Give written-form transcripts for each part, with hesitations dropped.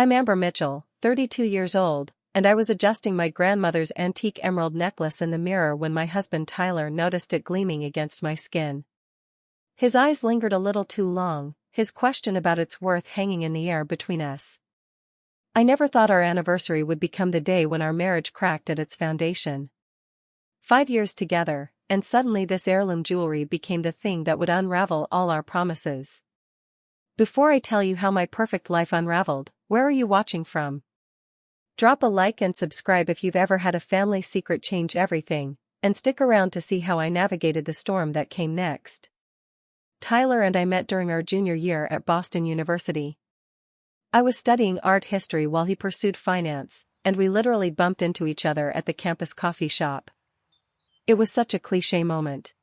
I'm Amber Mitchell, 32 years old, and I was adjusting my grandmother's antique emerald necklace in the mirror when my husband Tyler noticed it gleaming against my skin. His eyes lingered a little too long, his question about its worth hanging in the air between us. I never thought our anniversary would become the day when our marriage cracked at its foundation. 5 years together, and suddenly this heirloom jewelry became the thing that would unravel all our promises. Before I tell you how my perfect life unraveled, where are you watching from? Drop a like and subscribe if you've ever had a family secret change everything, and stick around to see how I navigated the storm that came next. Tyler and I met during our junior year at Boston University. I was studying art history while he pursued finance, and we literally bumped into each other at the campus coffee shop. It was such a cliché moment.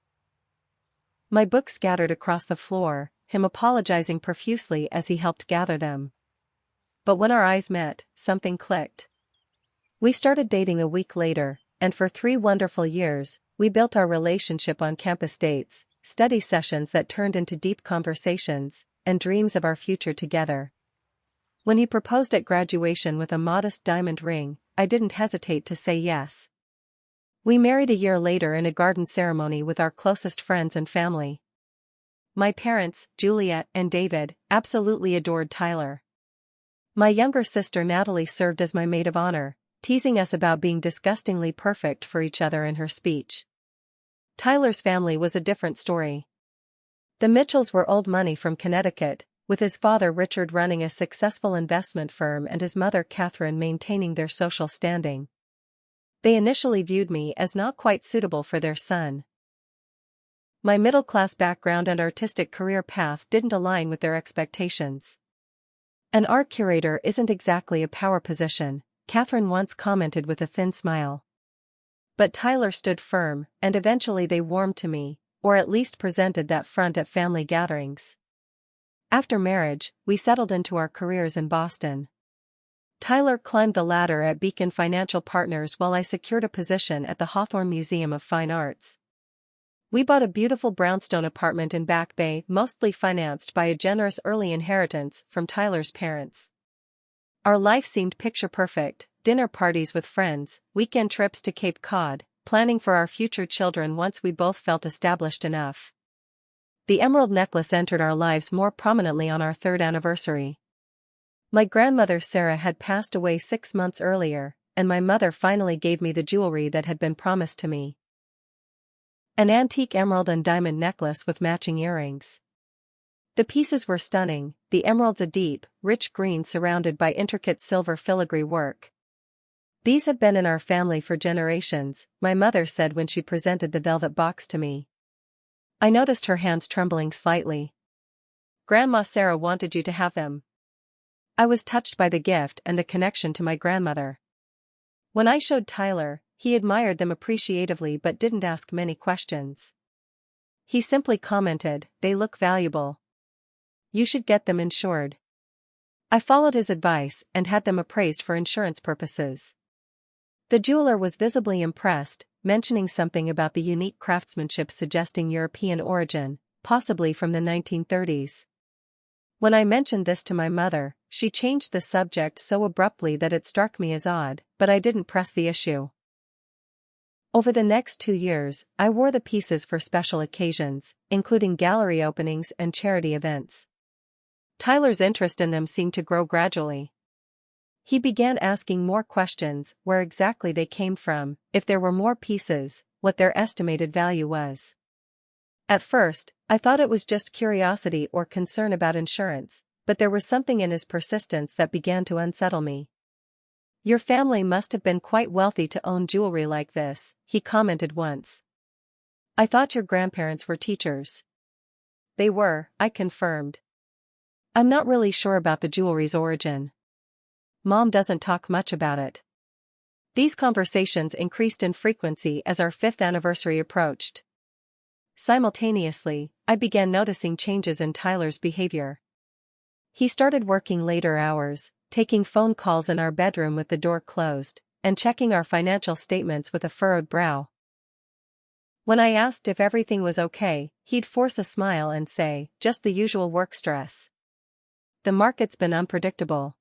My books scattered across the floor, him apologizing profusely as he helped gather them. But when our eyes met, something clicked. We started dating a week later, and for 3 wonderful years, we built our relationship on campus dates, study sessions that turned into deep conversations, and dreams of our future together. When he proposed at graduation with a modest diamond ring, I didn't hesitate to say yes. We married a year later in a garden ceremony with our closest friends and family. My parents, Julia and David, absolutely adored Tyler. My younger sister Natalie served as my maid of honor, teasing us about being disgustingly perfect for each other in her speech. Tyler's family was a different story. The Mitchells were old money from Connecticut, with his father Richard running a successful investment firm and his mother Catherine maintaining their social standing. They initially viewed me as not quite suitable for their son. My middle-class background and artistic career path didn't align with their expectations. An art curator isn't exactly a power position, Catherine once commented with a thin smile. But Tyler stood firm, and eventually they warmed to me, or at least presented that front at family gatherings. After marriage, we settled into our careers in Boston. Tyler climbed the ladder at Beacon Financial Partners while I secured a position at the Hawthorne Museum of Fine Arts. We bought a beautiful brownstone apartment in Back Bay, mostly financed by a generous early inheritance from Tyler's parents. Our life seemed picture-perfect: dinner parties with friends, weekend trips to Cape Cod, planning for our future children once we both felt established enough. The emerald necklace entered our lives more prominently on our 3rd anniversary. My grandmother Sarah had passed away 6 months earlier, and my mother finally gave me the jewelry that had been promised to me. An antique emerald and diamond necklace with matching earrings. The pieces were stunning, the emeralds a deep, rich green surrounded by intricate silver filigree work. These have been in our family for generations, my mother said when she presented the velvet box to me. I noticed her hands trembling slightly. Grandma Sarah wanted you to have them. I was touched by the gift and the connection to my grandmother. When I showed Tyler, he admired them appreciatively but didn't ask many questions. He simply commented, "They look valuable. You should get them insured." I followed his advice and had them appraised for insurance purposes. The jeweler was visibly impressed, mentioning something about the unique craftsmanship suggesting European origin, possibly from the 1930s. When I mentioned this to my mother, she changed the subject so abruptly that it struck me as odd, but I didn't press the issue. Over the next 2 years, I wore the pieces for special occasions, including gallery openings and charity events. Tyler's interest in them seemed to grow gradually. He began asking more questions: where exactly they came from, if there were more pieces, what their estimated value was. At first, I thought it was just curiosity or concern about insurance, but there was something in his persistence that began to unsettle me. "Your family must have been quite wealthy to own jewelry like this," he commented once. "I thought your grandparents were teachers." "They were," I confirmed. "I'm not really sure about the jewelry's origin. Mom doesn't talk much about it." These conversations increased in frequency as our 5th anniversary approached. Simultaneously, I began noticing changes in Tyler's behavior. He started working later hours, taking phone calls in our bedroom with the door closed, and checking our financial statements with a furrowed brow. When I asked if everything was okay, he'd force a smile and say, "Just the usual work stress. The market's been unpredictable."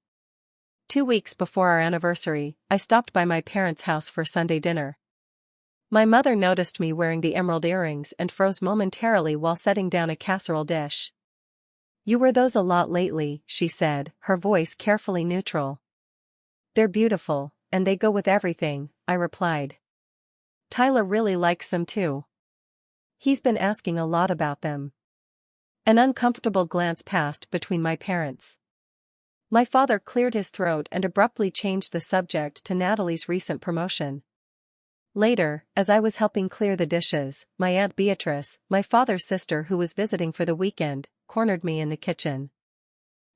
2 weeks before our anniversary, I stopped by my parents' house for Sunday dinner. My mother noticed me wearing the emerald earrings and froze momentarily while setting down a casserole dish. "You wear those a lot lately," she said, her voice carefully neutral. "They're beautiful, and they go with everything," I replied. "Tyler really likes them too. He's been asking a lot about them." An uncomfortable glance passed between my parents. My father cleared his throat and abruptly changed the subject to Natalie's recent promotion. Later, as I was helping clear the dishes, my Aunt Beatrice, my father's sister who was visiting for the weekend, cornered me in the kitchen.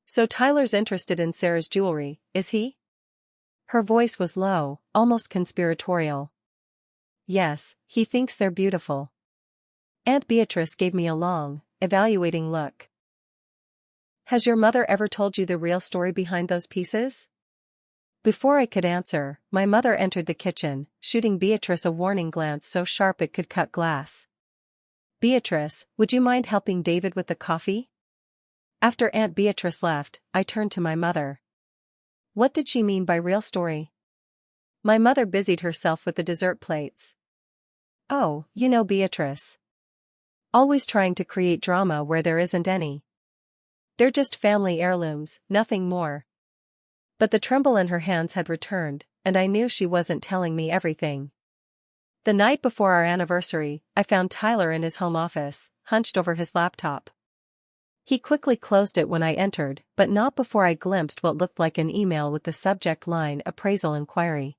"So Tyler's interested in Sarah's jewelry, is he?" Her voice was low, almost conspiratorial. "Yes, he thinks they're beautiful." Aunt Beatrice gave me a long, evaluating look. "Has your mother ever told you the real story behind those pieces?" Before I could answer, my mother entered the kitchen, shooting Beatrice a warning glance so sharp it could cut glass. "Beatrice, would you mind helping David with the coffee?" After Aunt Beatrice left, I turned to my mother. What did she mean by real story? My mother busied herself with the dessert plates. "Oh, you know Beatrice. Always trying to create drama where there isn't any. They're just family heirlooms, nothing more." But the tremble in her hands had returned, and I knew she wasn't telling me everything. The night before our anniversary, I found Tyler in his home office, hunched over his laptop. He quickly closed it when I entered, but not before I glimpsed what looked like an email with the subject line "Appraisal Inquiry."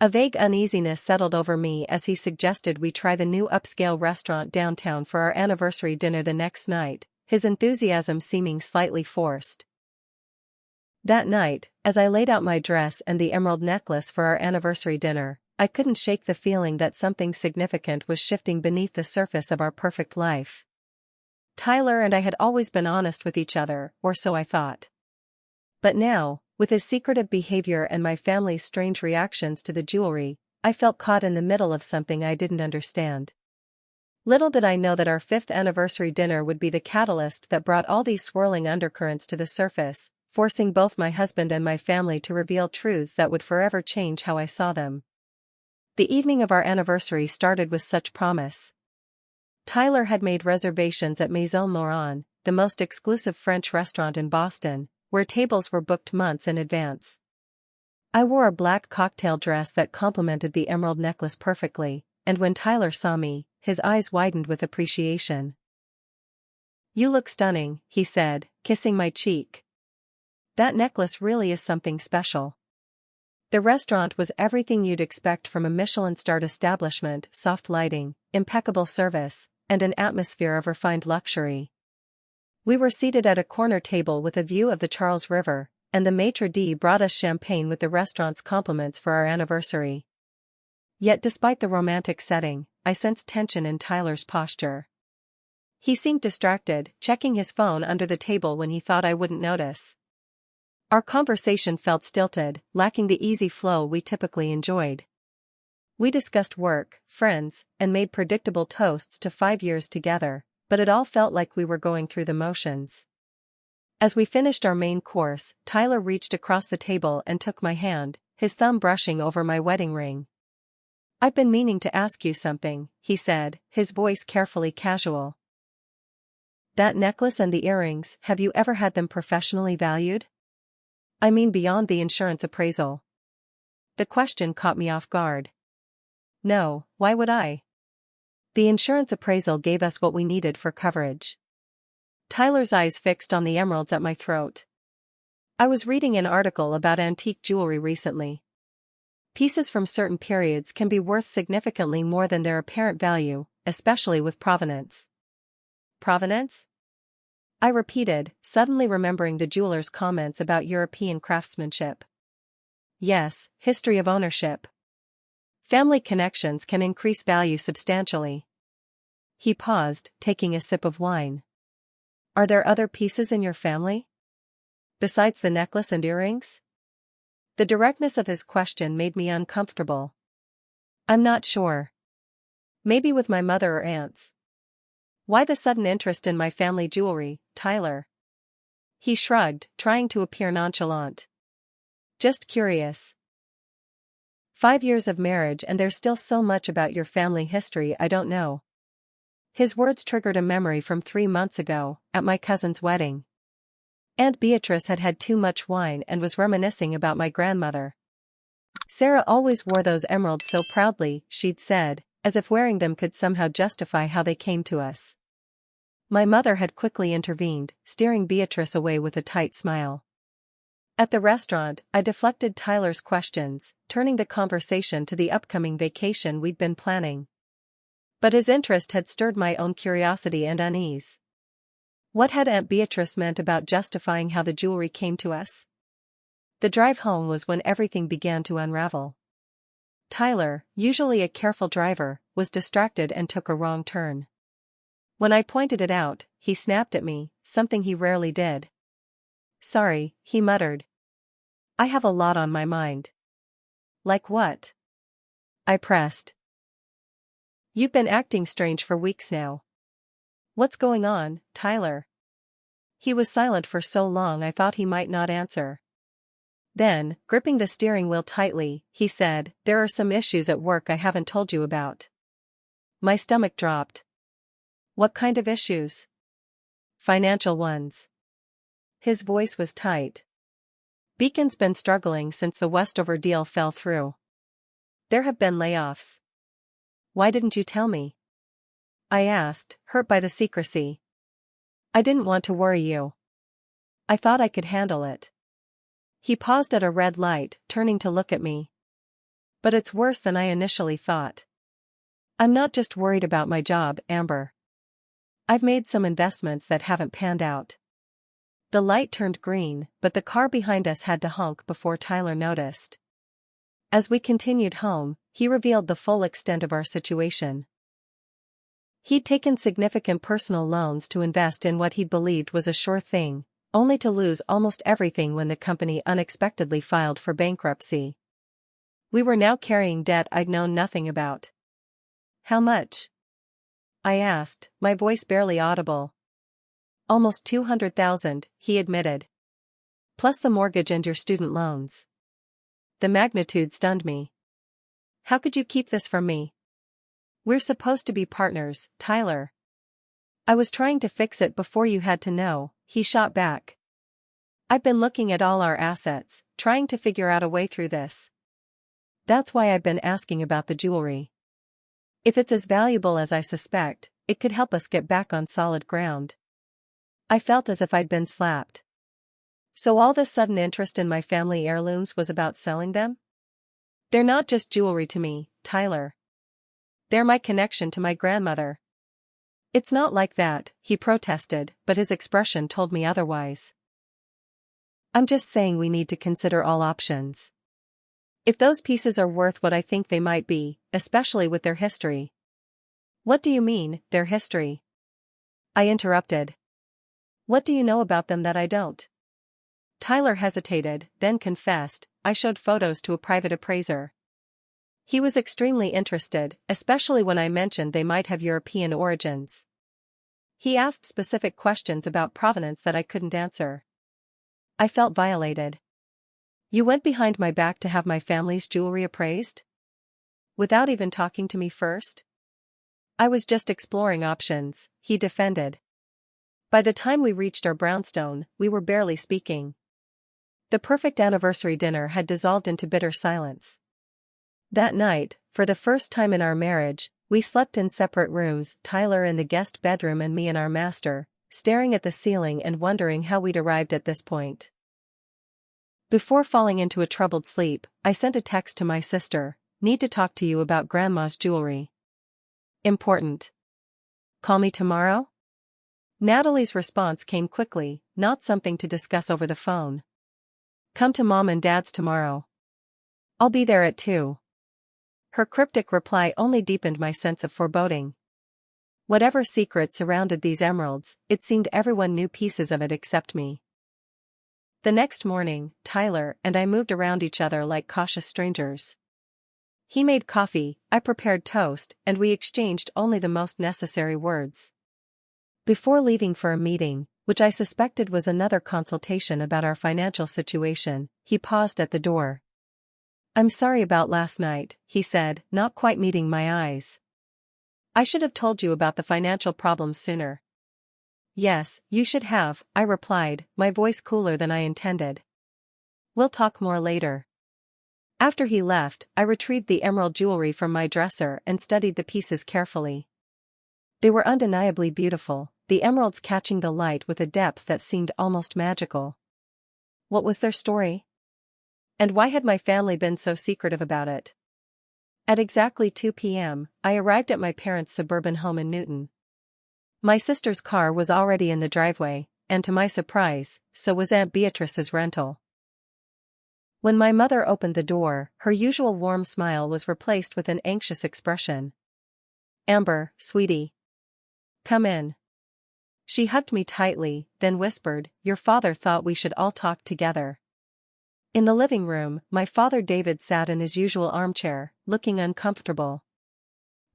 A vague uneasiness settled over me as he suggested we try the new upscale restaurant downtown for our anniversary dinner the next night, his enthusiasm seeming slightly forced. That night, as I laid out my dress and the emerald necklace for our anniversary dinner, I couldn't shake the feeling that something significant was shifting beneath the surface of our perfect life. Tyler and I had always been honest with each other, or so I thought. But now, with his secretive behavior and my family's strange reactions to the jewelry, I felt caught in the middle of something I didn't understand. Little did I know that our 5th anniversary dinner would be the catalyst that brought all these swirling undercurrents to the surface, forcing both my husband and my family to reveal truths that would forever change how I saw them. The evening of our anniversary started with such promise. Tyler had made reservations at Maison Laurent, the most exclusive French restaurant in Boston, where tables were booked months in advance. I wore a black cocktail dress that complemented the emerald necklace perfectly, and when Tyler saw me, his eyes widened with appreciation. "You look stunning," he said, kissing my cheek. "That necklace really is something special." The restaurant was everything you'd expect from a Michelin-starred establishment: soft lighting, impeccable service, and an atmosphere of refined luxury. We were seated at a corner table with a view of the Charles River, and the maitre d' brought us champagne with the restaurant's compliments for our anniversary. Yet despite the romantic setting, I sensed tension in Tyler's posture. He seemed distracted, checking his phone under the table when he thought I wouldn't notice. Our conversation felt stilted, lacking the easy flow we typically enjoyed. We discussed work, friends, and made predictable toasts to 5 years together, but it all felt like we were going through the motions. As we finished our main course, Tyler reached across the table and took my hand, his thumb brushing over my wedding ring. "I've been meaning to ask you something," he said, his voice carefully casual. "That necklace and the earrings, have you ever had them professionally valued? I mean beyond the insurance appraisal." The question caught me off guard. "No, why would I? The insurance appraisal gave us what we needed for coverage." Tyler's eyes fixed on the emeralds at my throat. "I was reading an article about antique jewelry recently. Pieces from certain periods can be worth significantly more than their apparent value, especially with provenance." "Provenance?" I repeated, suddenly remembering the jeweler's comments about European craftsmanship. "Yes, history of ownership. Family connections can increase value substantially." He paused, taking a sip of wine. "Are there other pieces in your family? Besides the necklace and earrings?" The directness of his question made me uncomfortable. "I'm not sure. Maybe with my mother or aunts." "Why the sudden interest in my family jewelry, Tyler?" He shrugged, trying to appear nonchalant. Just curious. 5 years of marriage and there's still so much about your family history I don't know. His words triggered a memory from 3 months ago, at my cousin's wedding. Aunt Beatrice had had too much wine and was reminiscing about my grandmother. Sarah always wore those emeralds so proudly, she'd said, as if wearing them could somehow justify how they came to us. My mother had quickly intervened, steering Beatrice away with a tight smile. At the restaurant, I deflected Tyler's questions, turning the conversation to the upcoming vacation we'd been planning. But his interest had stirred my own curiosity and unease. What had Aunt Beatrice meant about justifying how the jewelry came to us? The drive home was when everything began to unravel. Tyler, usually a careful driver, was distracted and took a wrong turn. When I pointed it out, he snapped at me, something he rarely did. Sorry, he muttered. I have a lot on my mind. Like what? I pressed. You've been acting strange for weeks now. What's going on, Tyler? He was silent for so long I thought he might not answer. Then, gripping the steering wheel tightly, he said, there are some issues at work I haven't told you about. My stomach dropped. What kind of issues? Financial ones. His voice was tight. Beacon's been struggling since the Westover deal fell through. There have been layoffs. Why didn't you tell me? I asked, hurt by the secrecy. I didn't want to worry you. I thought I could handle it. He paused at a red light, turning to look at me. But it's worse than I initially thought. I'm not just worried about my job, Amber. I've made some investments that haven't panned out. The light turned green, but the car behind us had to honk before Tyler noticed. As we continued home, he revealed the full extent of our situation. He'd taken significant personal loans to invest in what he believed was a sure thing, only to lose almost everything when the company unexpectedly filed for bankruptcy. We were now carrying debt I'd known nothing about. How much? I asked, my voice barely audible. Almost $200,000, he admitted. Plus the mortgage and your student loans. The magnitude stunned me. How could you keep this from me? We're supposed to be partners, Tyler. I was trying to fix it before you had to know, he shot back. I've been looking at all our assets, trying to figure out a way through this. That's why I've been asking about the jewelry. If it's as valuable as I suspect, it could help us get back on solid ground. I felt as if I'd been slapped. So all this sudden interest in my family heirlooms was about selling them? They're not just jewelry to me, Tyler. They're my connection to my grandmother. It's not like that, he protested, but his expression told me otherwise. I'm just saying we need to consider all options. If those pieces are worth what I think they might be, especially with their history. What do you mean, their history? I interrupted. What do you know about them that I don't? Tyler hesitated, then confessed, I showed photos to a private appraiser. He was extremely interested, especially when I mentioned they might have European origins. He asked specific questions about provenance that I couldn't answer. I felt violated. You went behind my back to have my family's jewelry appraised? Without even talking to me first? I was just exploring options, he defended. By the time we reached our brownstone, we were barely speaking. The perfect anniversary dinner had dissolved into bitter silence. That night, for the first time in our marriage, we slept in separate rooms, Tyler in the guest bedroom and me in our master, staring at the ceiling and wondering how we'd arrived at this point. Before falling into a troubled sleep, I sent a text to my sister, need to talk to you about Grandma's jewelry. Important. Call me tomorrow? Natalie's response came quickly, not something to discuss over the phone. Come to Mom and Dad's tomorrow. I'll be there at 2. Her cryptic reply only deepened my sense of foreboding. Whatever secret surrounded these emeralds, it seemed everyone knew pieces of it except me. The next morning, Tyler and I moved around each other like cautious strangers. He made coffee, I prepared toast, and we exchanged only the most necessary words. Before leaving for a meeting, which I suspected was another consultation about our financial situation. He paused at the door. "I'm sorry about last night," he said, not quite meeting my eyes. "I should have told you about the financial problems sooner." "Yes, you should have," I replied, my voice cooler than I intended. "We'll talk more later." After he left, I retrieved the emerald jewelry from my dresser and studied the pieces carefully. They were undeniably beautiful, the emeralds catching the light with a depth that seemed almost magical. What was their story? And why had my family been so secretive about it? At exactly 2 p.m., I arrived at my parents' suburban home in Newton. My sister's car was already in the driveway, and to my surprise, so was Aunt Beatrice's rental. When my mother opened the door, her usual warm smile was replaced with an anxious expression. "Amber, sweetie. Come in." She hugged me tightly, then whispered, "Your father thought we should all talk together." In the living room, my father David sat in his usual armchair, looking uncomfortable.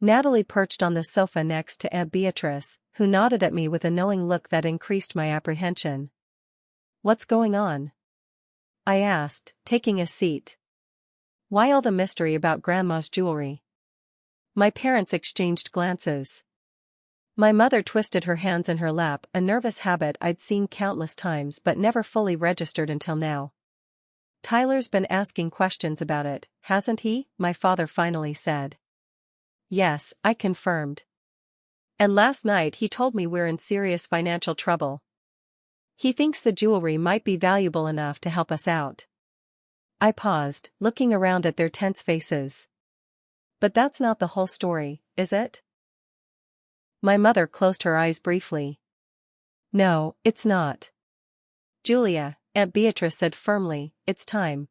Natalie perched on the sofa next to Aunt Beatrice, who nodded at me with a knowing look that increased my apprehension. "What's going on?" I asked, taking a seat. "Why all the mystery about Grandma's jewelry?" My parents exchanged glances. My mother twisted her hands in her lap, a nervous habit I'd seen countless times but never fully registered until now. "Tyler's been asking questions about it, hasn't he?" my father finally said. "Yes," I confirmed. "And last night he told me we're in serious financial trouble. He thinks the jewelry might be valuable enough to help us out." I paused, looking around at their tense faces. "But that's not the whole story, is it?" My mother closed her eyes briefly. "No, it's not. Julia," Aunt Beatrice said firmly, "it's time.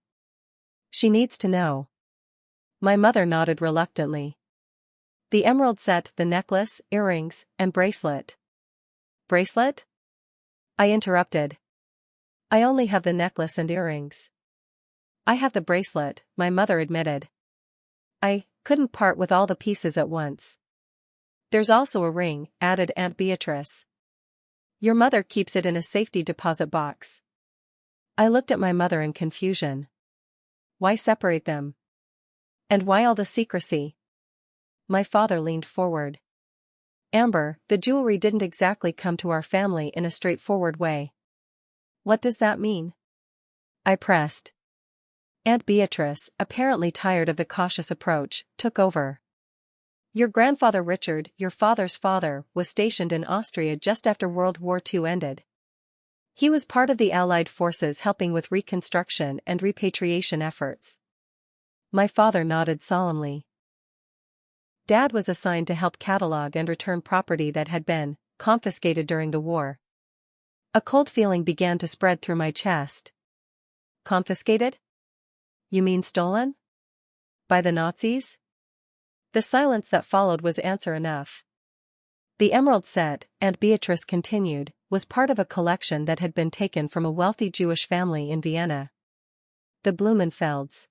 She needs to know." My mother nodded reluctantly. "The emerald set, the necklace, earrings, and bracelet." "Bracelet?" I interrupted. "I only have the necklace and earrings." "I have the bracelet," my mother admitted. "I couldn't part with all the pieces at once." "There's also a ring," added Aunt Beatrice. "Your mother keeps it in a safety deposit box." I looked at my mother in confusion. Why separate them? And why all the secrecy? My father leaned forward. "Amber, the jewelry didn't exactly come to our family in a straightforward way." "What does that mean?" I pressed. Aunt Beatrice, apparently tired of the cautious approach, took over. "Your grandfather Richard, your father's father, was stationed in Austria just after World War II ended. He was part of the Allied forces helping with reconstruction and repatriation efforts." My father nodded solemnly. "Dad was assigned to help catalog and return property that had been confiscated during the war." A cold feeling began to spread through my chest. "Confiscated? You mean stolen? By the Nazis?" The silence that followed was answer enough. "The emerald set," Aunt Beatrice continued, "was part of a collection that had been taken from a wealthy Jewish family in Vienna. The Blumenfelds.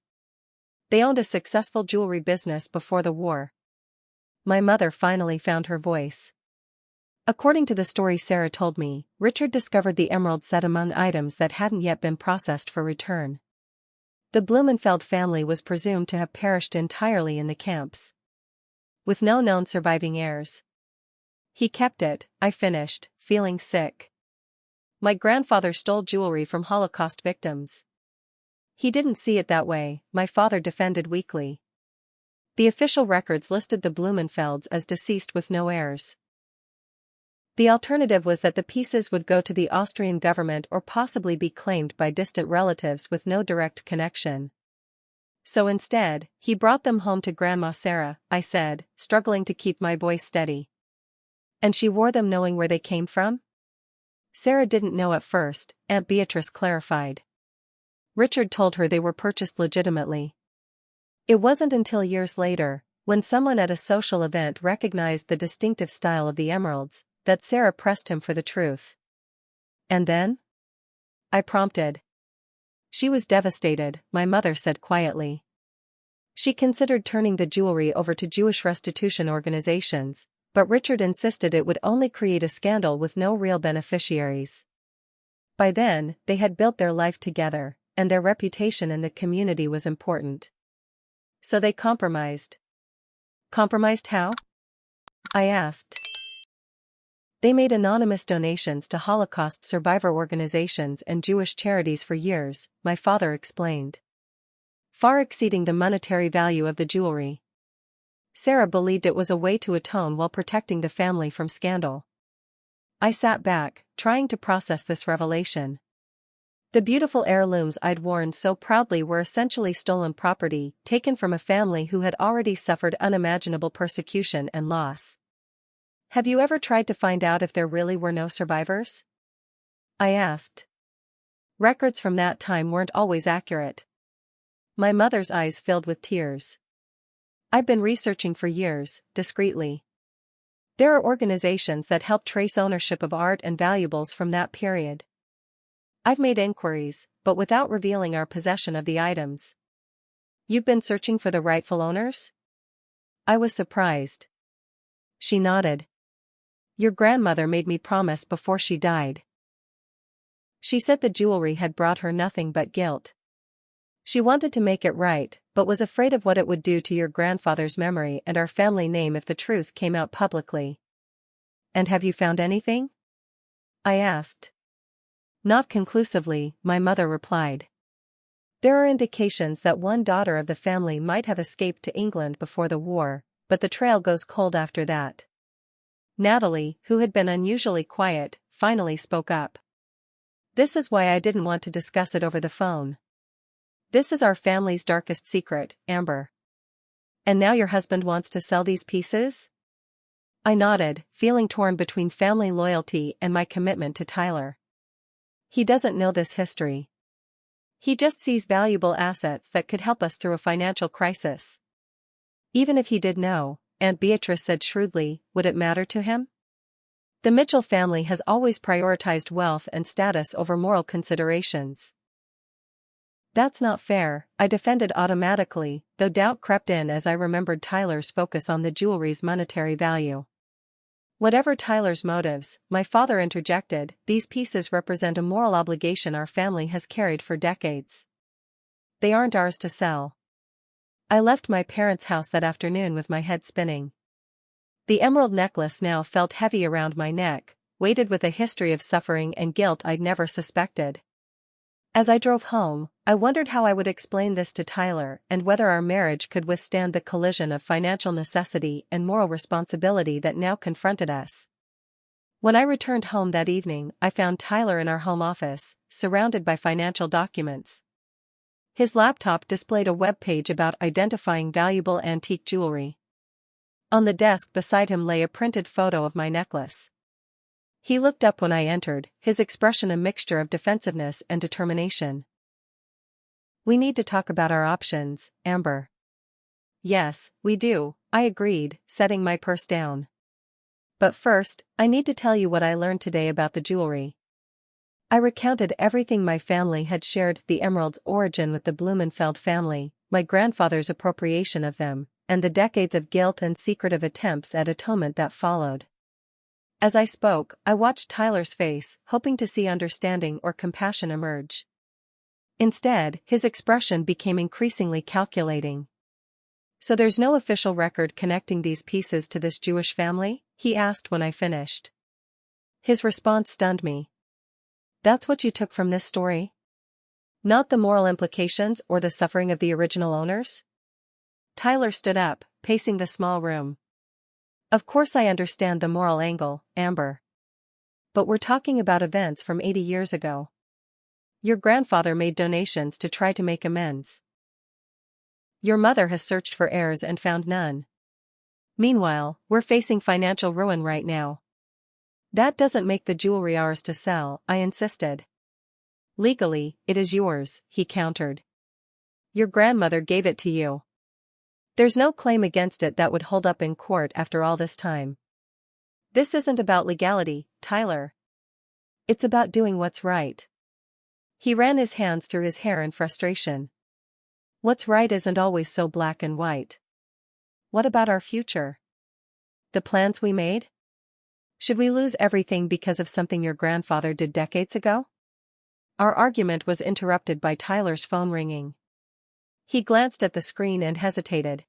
They owned a successful jewelry business before the war." My mother finally found her voice. "According to the story Sarah told me, Richard discovered the emerald set among items that hadn't yet been processed for return. The Blumenfeld family was presumed to have perished entirely in the camps, with no known surviving heirs. He kept it," I finished, feeling sick. "My grandfather stole jewelry from Holocaust victims." "He didn't see it that way," my father defended weakly. "The official records listed the Blumenfelds as deceased with no heirs. The alternative was that the pieces would go to the Austrian government or possibly be claimed by distant relatives with no direct connection. So instead, he brought them home to Grandma Sarah," I said, struggling to keep my voice steady. "And she wore them knowing where they came from?" "Sarah didn't know at first," Aunt Beatrice clarified. "Richard told her they were purchased legitimately. It wasn't until years later, when someone at a social event recognized the distinctive style of the emeralds, that Sarah pressed him for the truth." "And then?" I prompted. "She was devastated," my mother said quietly. "She considered turning the jewelry over to Jewish restitution organizations, But Richard insisted it would only create a scandal with no real beneficiaries. By then, they had built their life together, and their reputation in the community was important. So they compromised. Compromised how? I asked. They made anonymous donations to Holocaust survivor organizations and Jewish charities for years, my father explained. Far exceeding the monetary value of the jewelry. Sarah believed it was a way to atone while protecting the family from scandal. I sat back, trying to process this revelation. The beautiful heirlooms I'd worn so proudly were essentially stolen property, taken from a family who had already suffered unimaginable persecution and loss. Have you ever tried to find out if there really were no survivors? I asked. Records from that time weren't always accurate. My mother's eyes filled with tears. I've been researching for years, discreetly. There are organizations that help trace ownership of art and valuables from that period. I've made inquiries, but without revealing our possession of the items. You've been searching for the rightful owners? I was surprised. She nodded. Your grandmother made me promise before she died. She said the jewelry had brought her nothing but guilt. She wanted to make it right, but was afraid of what it would do to your grandfather's memory and our family name if the truth came out publicly. And have you found anything? I asked. Not conclusively, my mother replied. There are indications that one daughter of the family might have escaped to England before the war, but the trail goes cold after that. Natalie, who had been unusually quiet, finally spoke up. This is why I didn't want to discuss it over the phone. This is our family's darkest secret, Amber. And now your husband wants to sell these pieces? I nodded, feeling torn between family loyalty and my commitment to Tyler. He doesn't know this history. He just sees valuable assets that could help us through a financial crisis. Even if he did know, Aunt Beatrice said shrewdly, would it matter to him? The Mitchell family has always prioritized wealth and status over moral considerations. That's not fair, I defended automatically, though doubt crept in as I remembered Tyler's focus on the jewelry's monetary value. Whatever Tyler's motives, my father interjected, these pieces represent a moral obligation our family has carried for decades. They aren't ours to sell. I left my parents' house that afternoon with my head spinning. The emerald necklace now felt heavy around my neck, weighted with a history of suffering and guilt I'd never suspected. As I drove home, I wondered how I would explain this to Tyler and whether our marriage could withstand the collision of financial necessity and moral responsibility that now confronted us. When I returned home that evening, I found Tyler in our home office, surrounded by financial documents. His laptop displayed a web page about identifying valuable antique jewelry. On the desk beside him lay a printed photo of my necklace. He looked up when I entered, his expression a mixture of defensiveness and determination. We need to talk about our options, Amber. Yes, we do, I agreed, setting my purse down. But first, I need to tell you what I learned today about the jewelry. I recounted everything my family had shared, the emerald's origin with the Blumenfeld family, my grandfather's appropriation of them, and the decades of guilt and secretive attempts at atonement that followed. As I spoke, I watched Tyler's face, hoping to see understanding or compassion emerge. Instead, his expression became increasingly calculating. So there's no official record connecting these pieces to this Jewish family? He asked when I finished. His response stunned me. That's what you took from this story? Not the moral implications or the suffering of the original owners? Tyler stood up, pacing the small room. Of course I understand the moral angle, Amber. But we're talking about events from 80 years ago. Your grandfather made donations to try to make amends. Your mother has searched for heirs and found none. Meanwhile, we're facing financial ruin right now. That doesn't make the jewelry ours to sell, I insisted. Legally, it is yours, he countered. Your grandmother gave it to you. There's no claim against it that would hold up in court after all this time. This isn't about legality, Tyler. It's about doing what's right. He ran his hands through his hair in frustration. What's right isn't always so black and white. What about our future? The plans we made? Should we lose everything because of something your grandfather did decades ago? Our argument was interrupted by Tyler's phone ringing. He glanced at the screen and hesitated.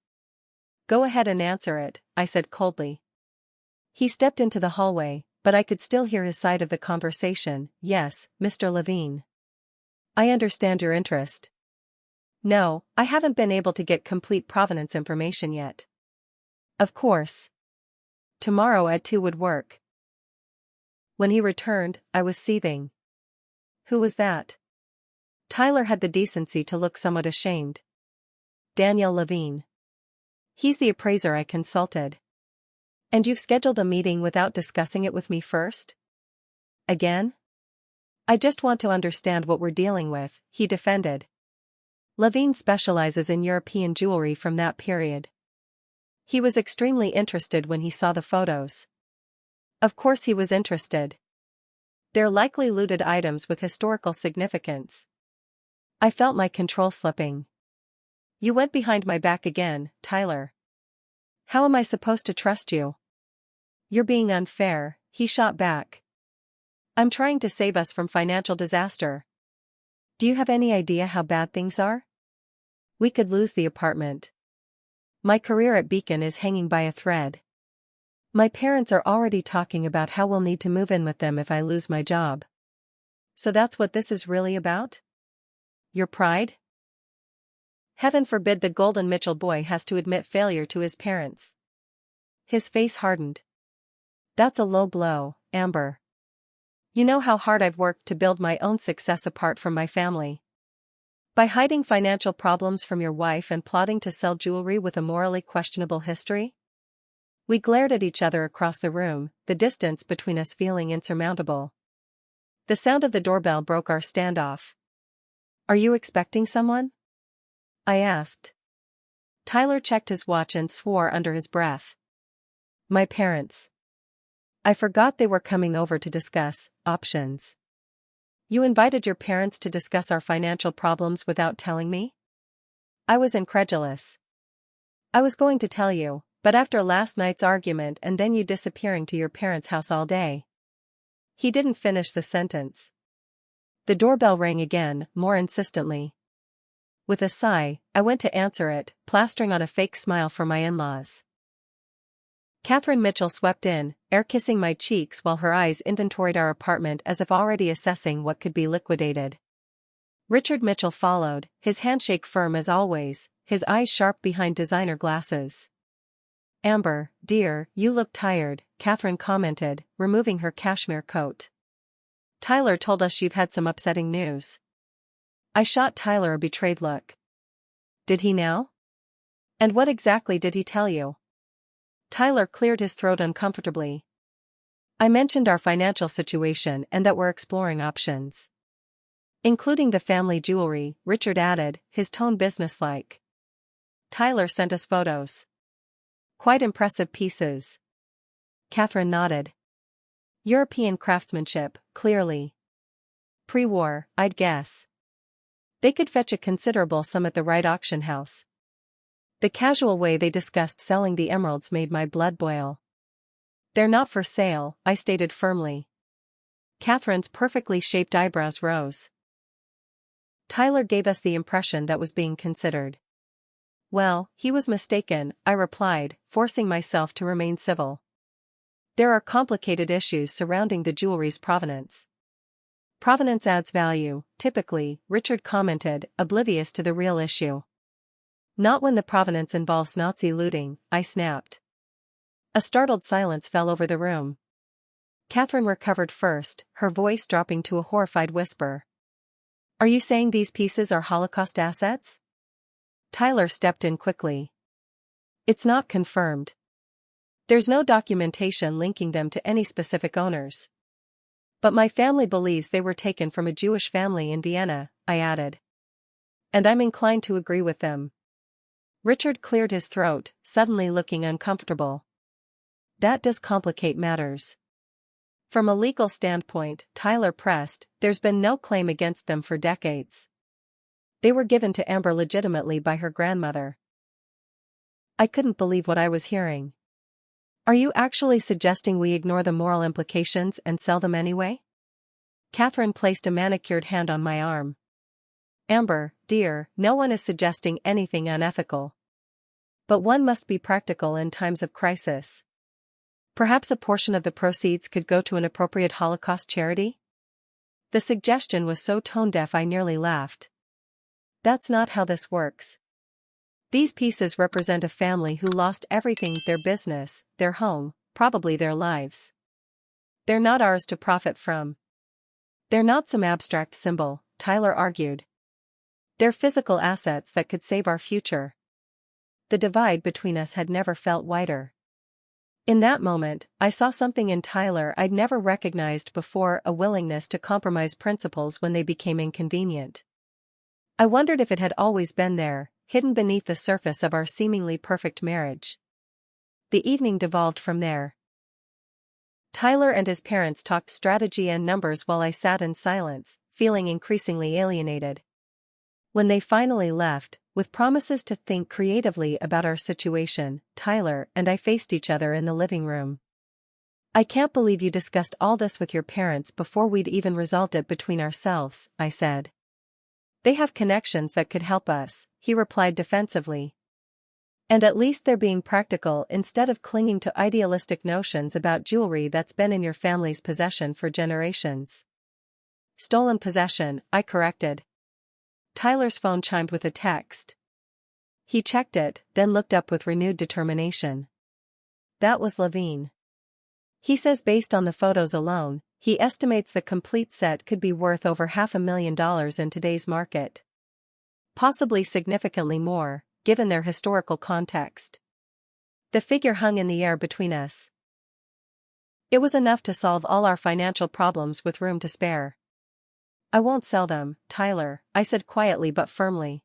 Go ahead and answer it, I said coldly. He stepped into the hallway, but I could still hear his side of the conversation. Yes, Mr. Levine. I understand your interest. No, I haven't been able to get complete provenance information yet. Of course. Tomorrow at 2 would work. When he returned, I was seething. Who was that? Tyler had the decency to look somewhat ashamed. Daniel Levine. He's the appraiser I consulted. And you've scheduled a meeting without discussing it with me first? Again? I just want to understand what we're dealing with, he defended. Levine specializes in European jewelry from that period. He was extremely interested when he saw the photos. Of course he was interested. They're likely looted items with historical significance. I felt my control slipping. You went behind my back again, Tyler. How am I supposed to trust you? You're being unfair, he shot back. I'm trying to save us from financial disaster. Do you have any idea how bad things are? We could lose the apartment. My career at Beacon is hanging by a thread. My parents are already talking about how we'll need to move in with them if I lose my job. So that's what this is really about? Your pride? Heaven forbid the Golden Mitchell boy has to admit failure to his parents. His face hardened. That's a low blow, Amber. You know how hard I've worked to build my own success apart from my family. By hiding financial problems from your wife and plotting to sell jewelry with a morally questionable history? We glared at each other across the room, the distance between us feeling insurmountable. The sound of the doorbell broke our standoff. Are you expecting someone? I asked. Tyler checked his watch and swore under his breath. My parents. I forgot they were coming over to discuss options. You invited your parents to discuss our financial problems without telling me? I was incredulous. I was going to tell you, but after last night's argument and then you disappearing to your parents' house all day. He didn't finish the sentence. The doorbell rang again, more insistently. With a sigh, I went to answer it, plastering on a fake smile for my in-laws. Catherine Mitchell swept in, air-kissing my cheeks while her eyes inventoried our apartment as if already assessing what could be liquidated. Richard Mitchell followed, his handshake firm as always, his eyes sharp behind designer glasses. Amber, dear, you look tired, Catherine commented, removing her cashmere coat. Tyler told us you've had some upsetting news. I shot Tyler a betrayed look. Did he now? And what exactly did he tell you? Tyler cleared his throat uncomfortably. I mentioned our financial situation and that we're exploring options. Including the family jewelry, Richard added, his tone businesslike. Tyler sent us photos. Quite impressive pieces. Catherine nodded. European craftsmanship, clearly. Pre-war, I'd guess. They could fetch a considerable sum at the right auction house. The casual way they discussed selling the emeralds made my blood boil. They're not for sale, I stated firmly. Catherine's perfectly shaped eyebrows rose. Tyler gave us the impression that was being considered. Well, he was mistaken, I replied, forcing myself to remain civil. There are complicated issues surrounding the jewelry's provenance. Provenance adds value, typically, Richard commented, oblivious to the real issue. Not when the provenance involves Nazi looting, I snapped. A startled silence fell over the room. Catherine recovered first, her voice dropping to a horrified whisper. Are you saying these pieces are Holocaust assets? Tyler stepped in quickly. It's not confirmed. There's no documentation linking them to any specific owners. But my family believes they were taken from a Jewish family in Vienna, I added. And I'm inclined to agree with them. Richard cleared his throat, suddenly looking uncomfortable. That does complicate matters. From a legal standpoint, Tyler pressed, there's been no claim against them for decades. They were given to Amber legitimately by her grandmother. I couldn't believe what I was hearing. Are you actually suggesting we ignore the moral implications and sell them anyway? Catherine placed a manicured hand on my arm. Amber, dear, no one is suggesting anything unethical. But one must be practical in times of crisis. Perhaps a portion of the proceeds could go to an appropriate Holocaust charity? The suggestion was so tone-deaf I nearly laughed. That's not how this works. These pieces represent a family who lost everything: their business, their home, probably their lives. They're not ours to profit from. They're not some abstract symbol, Tyler argued. They're physical assets that could save our future. The divide between us had never felt wider. In that moment, I saw something in Tyler I'd never recognized before: a willingness to compromise principles when they became inconvenient. I wondered if it had always been there, hidden beneath the surface of our seemingly perfect marriage. The evening devolved from there. Tyler and his parents talked strategy and numbers while I sat in silence, feeling increasingly alienated. When they finally left, with promises to think creatively about our situation, Tyler and I faced each other in the living room. I can't believe you discussed all this with your parents before we'd even resolved it between ourselves, I said. They have connections that could help us, he replied defensively. And at least they're being practical instead of clinging to idealistic notions about jewelry that's been in your family's possession for generations. Stolen possession, I corrected. Tyler's phone chimed with a text. He checked it, then looked up with renewed determination. That was Levine. He says based on the photos alone, he estimates the complete set could be worth over $500,000 in today's market. Possibly significantly more, given their historical context. The figure hung in the air between us. It was enough to solve all our financial problems with room to spare. I won't sell them, Tyler, I said quietly but firmly.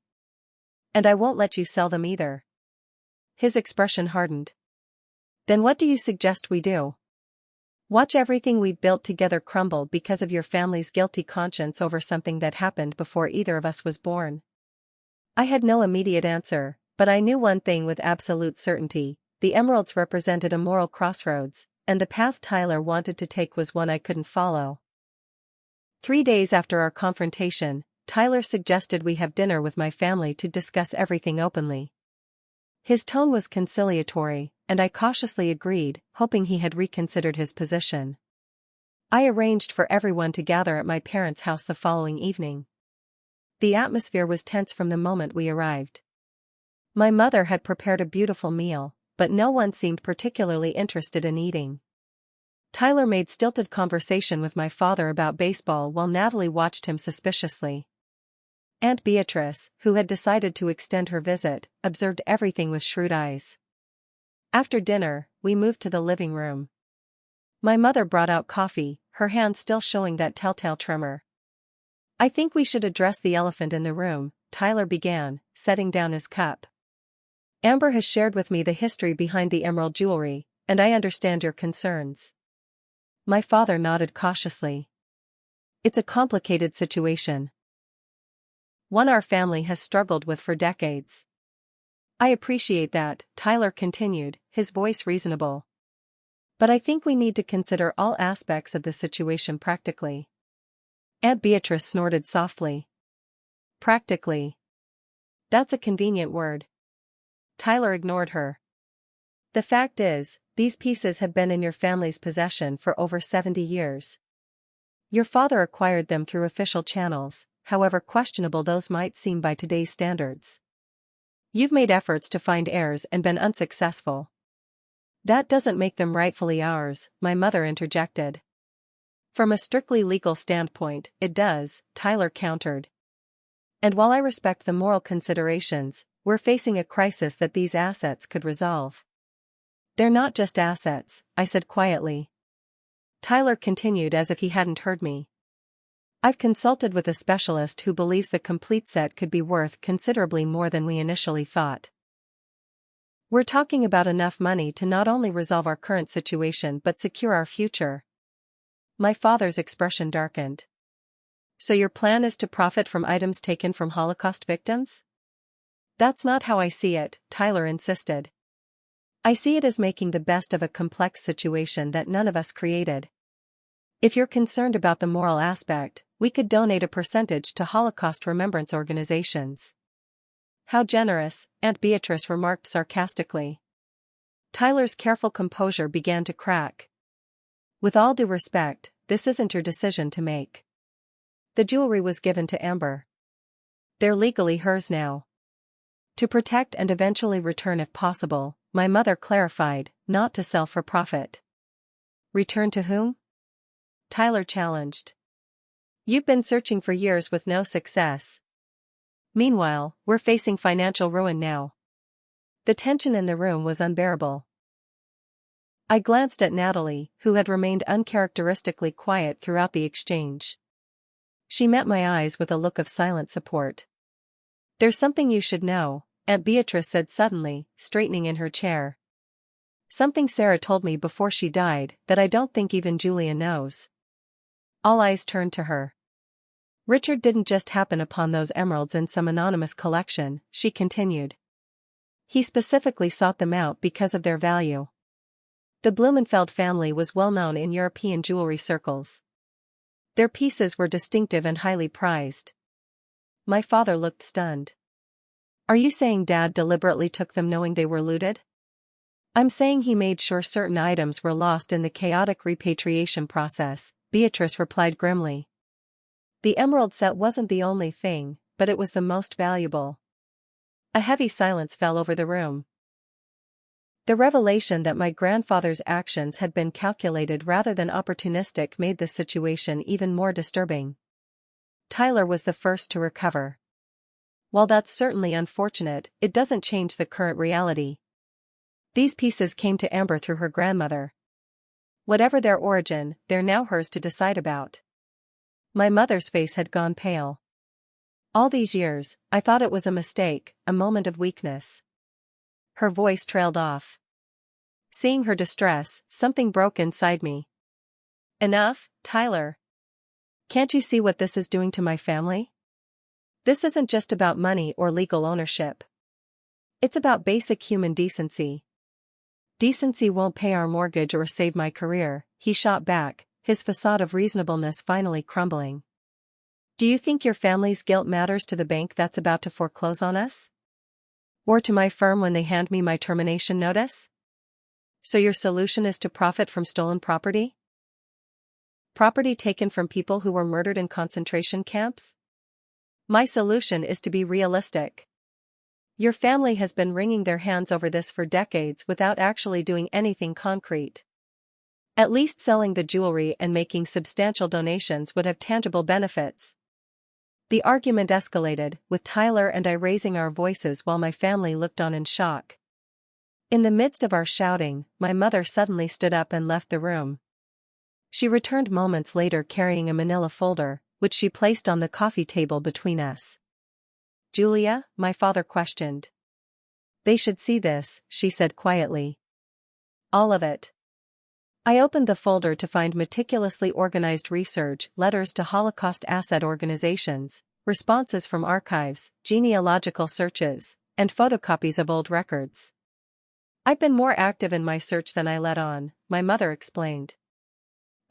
And I won't let you sell them either. His expression hardened. Then what do you suggest we do? Watch everything we've built together crumble because of your family's guilty conscience over something that happened before either of us was born? I had no immediate answer, but I knew one thing with absolute certainty: the emeralds represented a moral crossroads, and the path Tyler wanted to take was one I couldn't follow. 3 days after our confrontation, Tyler suggested we have dinner with my family to discuss everything openly. His tone was conciliatory, and I cautiously agreed, hoping he had reconsidered his position. I arranged for everyone to gather at my parents' house the following evening. The atmosphere was tense from the moment we arrived. My mother had prepared a beautiful meal, but no one seemed particularly interested in eating. Tyler made stilted conversation with my father about baseball while Natalie watched him suspiciously. Aunt Beatrice, who had decided to extend her visit, observed everything with shrewd eyes. After dinner, we moved to the living room. My mother brought out coffee, her hand still showing that telltale tremor. I think we should address the elephant in the room, Tyler began, setting down his cup. Amber has shared with me the history behind the emerald jewelry, and I understand your concerns. My father nodded cautiously. It's a complicated situation. One our family has struggled with for decades. I appreciate that, Tyler continued, his voice reasonable. But I think we need to consider all aspects of the situation practically. Aunt Beatrice snorted softly. Practically. That's a convenient word. Tyler ignored her. The fact is, these pieces have been in your family's possession for over 70 years. Your father acquired them through official channels, however questionable those might seem by today's standards. You've made efforts to find heirs and been unsuccessful. That doesn't make them rightfully ours, my mother interjected. From a strictly legal standpoint, it does, Tyler countered. And while I respect the moral considerations, we're facing a crisis that these assets could resolve. They're not just assets, I said quietly. Tyler continued as if he hadn't heard me. I've consulted with a specialist who believes the complete set could be worth considerably more than we initially thought. We're talking about enough money to not only resolve our current situation but secure our future. My father's expression darkened. So your plan is to profit from items taken from Holocaust victims? That's not how I see it, Tyler insisted. I see it as making the best of a complex situation that none of us created. If you're concerned about the moral aspect, we could donate a percentage to Holocaust remembrance organizations. How generous, Aunt Beatrice remarked sarcastically. Tyler's careful composure began to crack. With all due respect, this isn't your decision to make. The jewelry was given to Amber. They're legally hers now. To protect and eventually return if possible, my mother clarified, not to sell for profit. Return to whom? Tyler challenged. You've been searching for years with no success. Meanwhile, we're facing financial ruin now. The tension in the room was unbearable. I glanced at Natalie, who had remained uncharacteristically quiet throughout the exchange. She met my eyes with a look of silent support. There's something you should know, Aunt Beatrice said suddenly, straightening in her chair. Something Sarah told me before she died that I don't think even Julia knows. All eyes turned to her. Richard didn't just happen upon those emeralds in some anonymous collection, she continued. He specifically sought them out because of their value. The Blumenfeld family was well known in European jewelry circles. Their pieces were distinctive and highly prized. My father looked stunned. Are you saying Dad deliberately took them knowing they were looted? I'm saying he made sure certain items were lost in the chaotic repatriation process, Beatrice replied grimly. The emerald set wasn't the only thing, but it was the most valuable. A heavy silence fell over the room. The revelation that my grandfather's actions had been calculated rather than opportunistic made the situation even more disturbing. Tyler was the first to recover. While that's certainly unfortunate, it doesn't change the current reality. These pieces came to Amber through her grandmother. Whatever their origin, they're now hers to decide about. My mother's face had gone pale. All these years, I thought it was a mistake, a moment of weakness. Her voice trailed off. Seeing her distress, something broke inside me. Enough, Tyler. Can't you see what this is doing to my family? This isn't just about money or legal ownership. It's about basic human decency. Decency won't pay our mortgage or save my career, he shot back, his facade of reasonableness finally crumbling. Do you think your family's guilt matters to the bank that's about to foreclose on us? Or to my firm when they hand me my termination notice? So your solution is to profit from stolen property? Property taken from people who were murdered in concentration camps? My solution is to be realistic. Your family has been wringing their hands over this for decades without actually doing anything concrete. At least selling the jewelry and making substantial donations would have tangible benefits. The argument escalated, with Tyler and I raising our voices while my family looked on in shock. In the midst of our shouting, my mother suddenly stood up and left the room. She returned moments later carrying a manila folder, which she placed on the coffee table between us. Julia, my father questioned. They should see this, she said quietly. All of it. I opened the folder to find meticulously organized research, letters to Holocaust asset organizations, responses from archives, genealogical searches, and photocopies of old records. I've been more active in my search than I let on, my mother explained.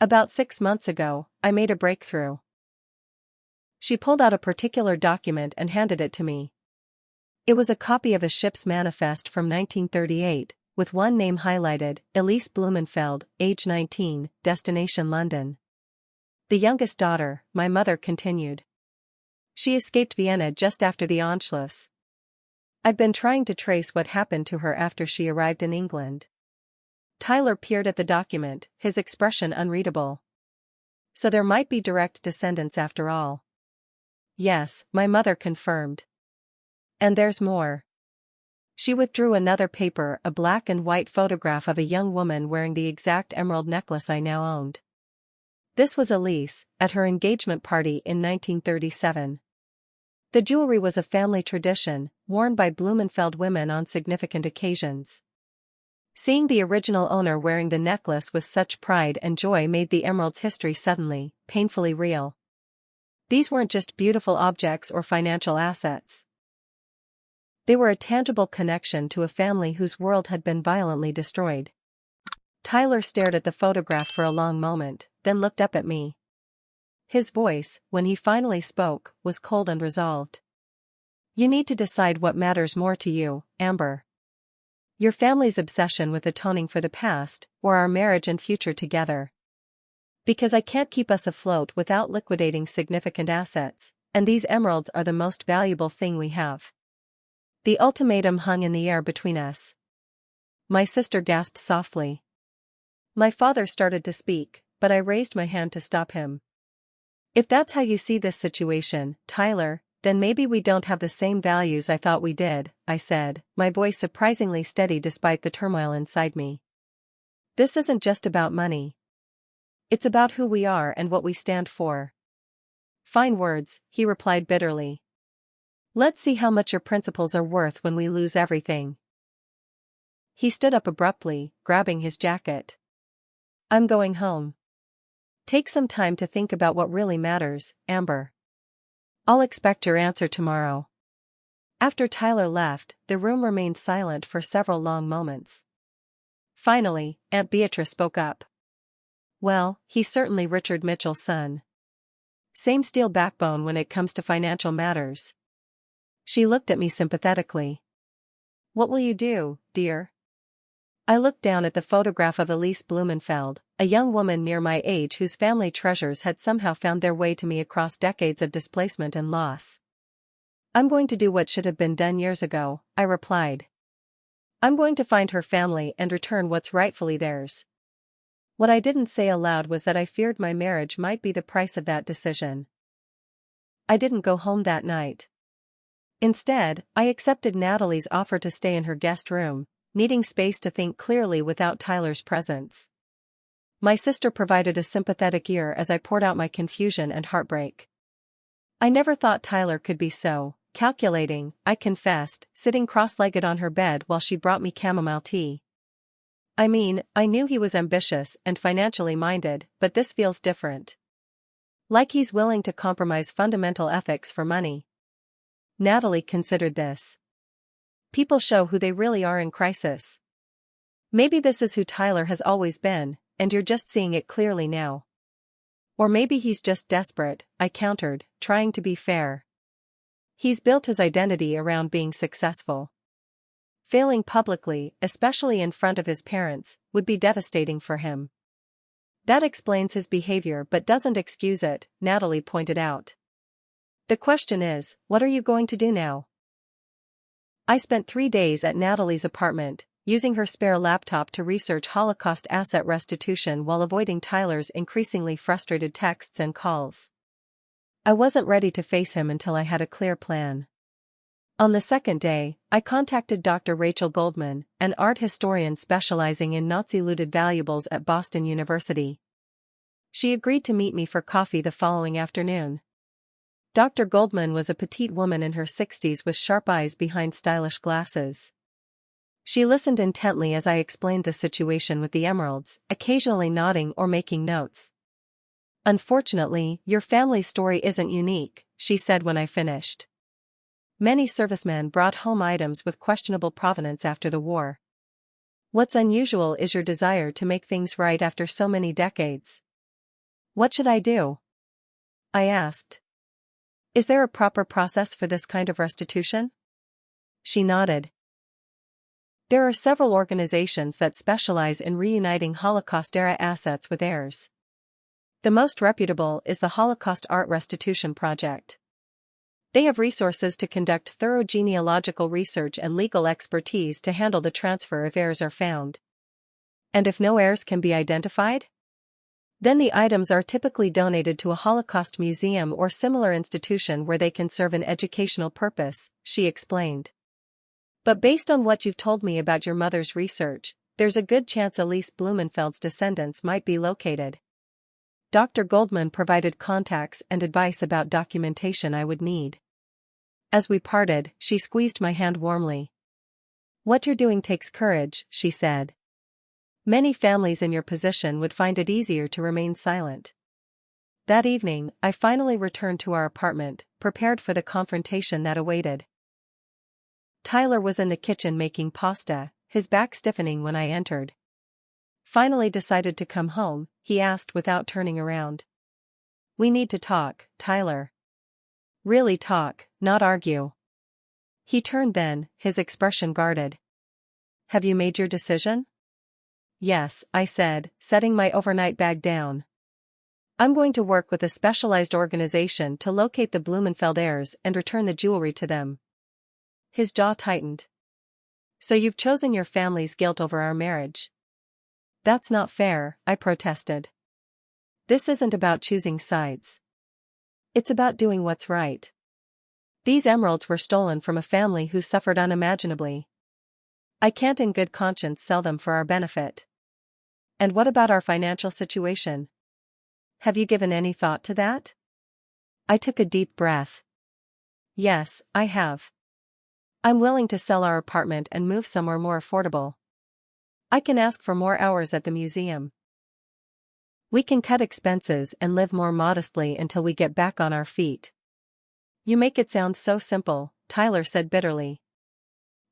About 6 months ago, I made a breakthrough. She pulled out a particular document and handed it to me. It was a copy of a ship's manifest from 1938, with one name highlighted, Elise Blumenfeld, age 19, destination London. The youngest daughter, my mother continued. She escaped Vienna just after the Anschluss. I've been trying to trace what happened to her after she arrived in England. Tyler peered at the document, his expression unreadable. So there might be direct descendants after all. Yes, my mother confirmed. And there's more. She withdrew another paper, a black and white photograph of a young woman wearing the exact emerald necklace I now owned. This was Elise, at her engagement party in 1937. The jewelry was a family tradition, worn by Blumenfeld women on significant occasions. Seeing the original owner wearing the necklace with such pride and joy made the emerald's history suddenly, painfully real. These weren't just beautiful objects or financial assets. They were a tangible connection to a family whose world had been violently destroyed. Tyler stared at the photograph for a long moment, then looked up at me. His voice, when he finally spoke, was cold and resolved. You need to decide what matters more to you, Amber. Your family's obsession with atoning for the past, or our marriage and future together. Because I can't keep us afloat without liquidating significant assets, and these emeralds are the most valuable thing we have. The ultimatum hung in the air between us. My sister gasped softly. My father started to speak, but I raised my hand to stop him. If that's how you see this situation, Tyler, then maybe we don't have the same values I thought we did, I said, my voice surprisingly steady despite the turmoil inside me. This isn't just about money. It's about who we are and what we stand for. Fine words, he replied bitterly. Let's see how much your principles are worth when we lose everything. He stood up abruptly, grabbing his jacket. I'm going home. Take some time to think about what really matters, Amber. I'll expect your answer tomorrow. After Tyler left, the room remained silent for several long moments. Finally, Aunt Beatrice spoke up. Well, he's certainly Richard Mitchell's son. Same steel backbone when it comes to financial matters. She looked at me sympathetically. What will you do, dear? I looked down at the photograph of Elise Blumenfeld, a young woman near my age whose family treasures had somehow found their way to me across decades of displacement and loss. I'm going to do what should have been done years ago, I replied. I'm going to find her family and return what's rightfully theirs. What I didn't say aloud was that I feared my marriage might be the price of that decision. I didn't go home that night. Instead, I accepted Natalie's offer to stay in her guest room, needing space to think clearly without Tyler's presence. My sister provided a sympathetic ear as I poured out my confusion and heartbreak. I never thought Tyler could be so calculating, I confessed, sitting cross-legged on her bed while she brought me chamomile tea. I mean, I knew he was ambitious and financially minded, but this feels different. Like he's willing to compromise fundamental ethics for money. Natalie considered this. People show who they really are in crisis. Maybe this is who Tyler has always been, and you're just seeing it clearly now. Or maybe he's just desperate, I countered, trying to be fair. He's built his identity around being successful. Failing publicly, especially in front of his parents, would be devastating for him. That explains his behavior but doesn't excuse it, Natalie pointed out. The question is, what are you going to do now? I spent 3 days at Natalie's apartment, using her spare laptop to research Holocaust asset restitution while avoiding Tyler's increasingly frustrated texts and calls. I wasn't ready to face him until I had a clear plan. On the second day, I contacted Dr. Rachel Goldman, an art historian specializing in Nazi-looted valuables at Boston University. She agreed to meet me for coffee the following afternoon. Dr. Goldman was a petite woman in her 60s with sharp eyes behind stylish glasses. She listened intently as I explained the situation with the emeralds, occasionally nodding or making notes. Unfortunately, your family's story isn't unique, she said when I finished. Many servicemen brought home items with questionable provenance after the war. What's unusual is your desire to make things right after so many decades. What should I do? I asked. Is there a proper process for this kind of restitution? She nodded. There are several organizations that specialize in reuniting Holocaust-era assets with heirs. The most reputable is the Holocaust Art Restitution Project. They have resources to conduct thorough genealogical research and legal expertise to handle the transfer if heirs are found. And if no heirs can be identified? Then the items are typically donated to a Holocaust museum or similar institution where they can serve an educational purpose, she explained. But based on what you've told me about your mother's research, there's a good chance Elise Blumenfeld's descendants might be located. Dr. Goldman provided contacts and advice about documentation I would need. As we parted, she squeezed my hand warmly. What you're doing takes courage, she said. Many families in your position would find it easier to remain silent. That evening, I finally returned to our apartment, prepared for the confrontation that awaited. Tyler was in the kitchen making pasta, his back stiffening when I entered. Finally decided to come home, he asked without turning around. We need to talk, Tyler. Really talk, not argue. He turned then, his expression guarded. Have you made your decision? Yes, I said, setting my overnight bag down. I'm going to work with a specialized organization to locate the Blumenfeld heirs and return the jewelry to them. His jaw tightened. So you've chosen your family's guilt over our marriage? That's not fair, I protested. This isn't about choosing sides. It's about doing what's right. These emeralds were stolen from a family who suffered unimaginably. I can't in good conscience sell them for our benefit. And what about our financial situation? Have you given any thought to that? I took a deep breath. Yes, I have. I'm willing to sell our apartment and move somewhere more affordable. I can ask for more hours at the museum. We can cut expenses and live more modestly until we get back on our feet. You make it sound so simple, Tyler said bitterly.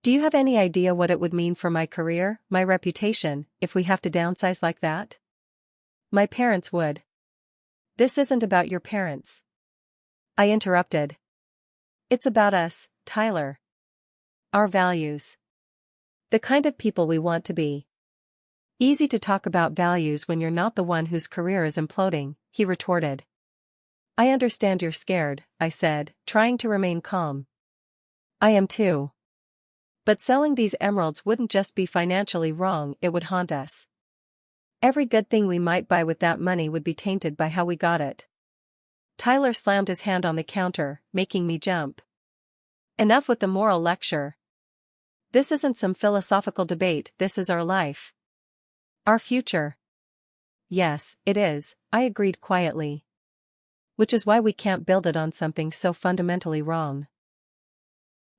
Do you have any idea what it would mean for my career, my reputation, if we have to downsize like that? My parents would. This isn't about your parents. I interrupted. It's about us, Tyler. Our values. The kind of people we want to be. Easy to talk about values when you're not the one whose career is imploding, he retorted. I understand you're scared, I said, trying to remain calm. I am too. But selling these emeralds wouldn't just be financially wrong, it would haunt us. Every good thing we might buy with that money would be tainted by how we got it. Tyler slammed his hand on the counter, making me jump. Enough with the moral lecture. This isn't some philosophical debate, this is our life. Our future. Yes, it is, I agreed quietly. Which is why we can't build it on something so fundamentally wrong.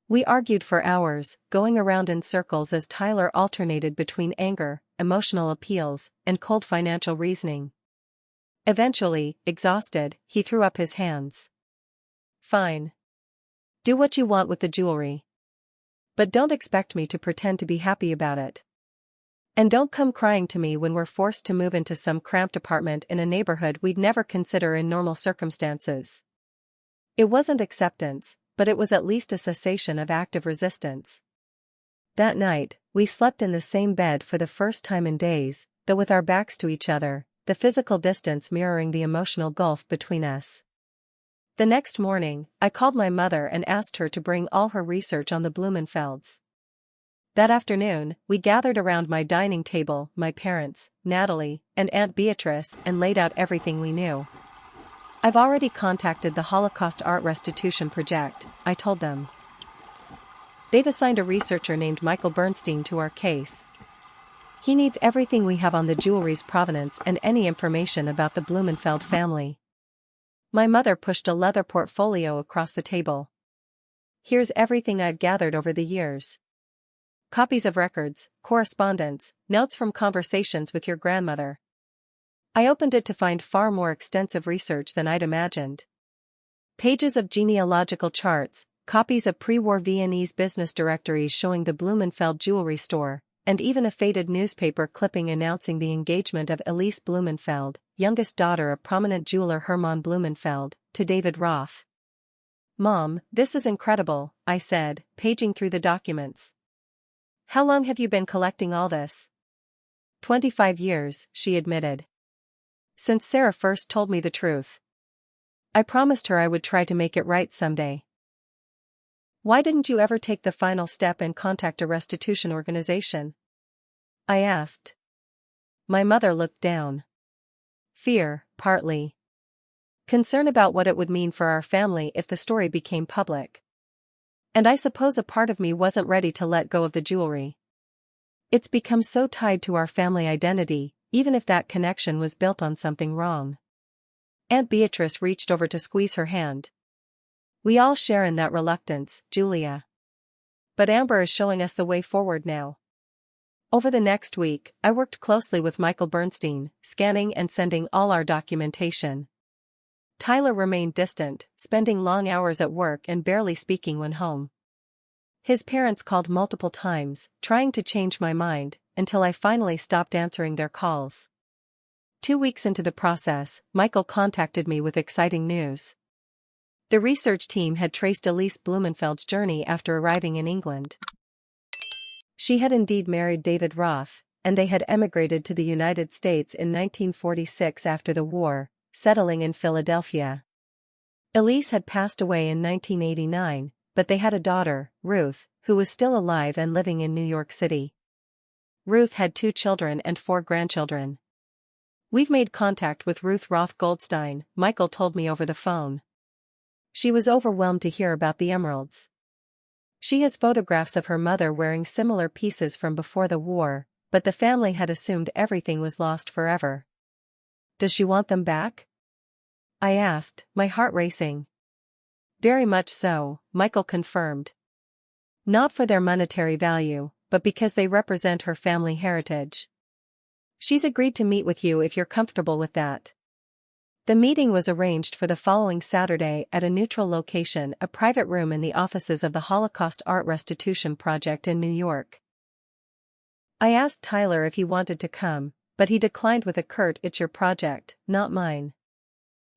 We argued for hours, going around in circles as Tyler alternated between anger, emotional appeals, and cold financial reasoning. Eventually, exhausted, he threw up his hands. Fine. Do what you want with the jewelry. But don't expect me to pretend to be happy about it. And don't come crying to me when we're forced to move into some cramped apartment in a neighborhood we'd never consider in normal circumstances. It wasn't acceptance, but it was at least a cessation of active resistance. That night, we slept in the same bed for the first time in days, though with our backs to each other, the physical distance mirroring the emotional gulf between us. The next morning, I called my mother and asked her to bring all her research on the Blumenfelds. That afternoon, we gathered around my dining table, my parents, Natalie, and Aunt Beatrice, and laid out everything we knew. I've already contacted the Holocaust Art Restitution Project, I told them. They've assigned a researcher named Michael Bernstein to our case. He needs everything we have on the jewelry's provenance and any information about the Blumenfeld family. My mother pushed a leather portfolio across the table. Here's everything I've gathered over the years. Copies of records, correspondence, notes from conversations with your grandmother. I opened it to find far more extensive research than I'd imagined. Pages of genealogical charts, copies of pre-war Viennese business directories showing the Blumenfeld jewelry store, and even a faded newspaper clipping announcing the engagement of Elise Blumenfeld, youngest daughter of prominent jeweler Hermann Blumenfeld, to David Roth. Mom, this is incredible, I said, paging through the documents. How long have you been collecting all this? 25 years, she admitted. Since Sarah first told me the truth. I promised her I would try to make it right someday. Why didn't you ever take the final step and contact a restitution organization? I asked. My mother looked down. Fear, partly. Concern about what it would mean for our family if the story became public. And I suppose a part of me wasn't ready to let go of the jewelry. It's become so tied to our family identity, even if that connection was built on something wrong. Aunt Beatrice reached over to squeeze her hand. We all share in that reluctance, Julia. But Amber is showing us the way forward now. Over the next week, I worked closely with Michael Bernstein, scanning and sending all our documentation. Tyler remained distant, spending long hours at work and barely speaking when home. His parents called multiple times, trying to change my mind, until I finally stopped answering their calls. 2 weeks into the process, Michael contacted me with exciting news. The research team had traced Elise Blumenfeld's journey after arriving in England. She had indeed married David Roth, and they had emigrated to the United States in 1946 after the war, settling in Philadelphia. Elise had passed away in 1989, but they had a daughter, Ruth, who was still alive and living in New York City. Ruth had 2 children and 4 grandchildren. "We've made contact with Ruth Roth Goldstein," Michael told me over the phone. "She was overwhelmed to hear about the emeralds. She has photographs of her mother wearing similar pieces from before the war, but the family had assumed everything was lost forever." "Does she want them back?" I asked, my heart racing. "Very much so," Michael confirmed. "Not for their monetary value, but because they represent her family heritage. She's agreed to meet with you if you're comfortable with that." The meeting was arranged for the following Saturday at a neutral location, a private room in the offices of the Holocaust Art Restitution Project in New York. I asked Tyler if he wanted to come, but he declined with a curt, "It's your project, not mine."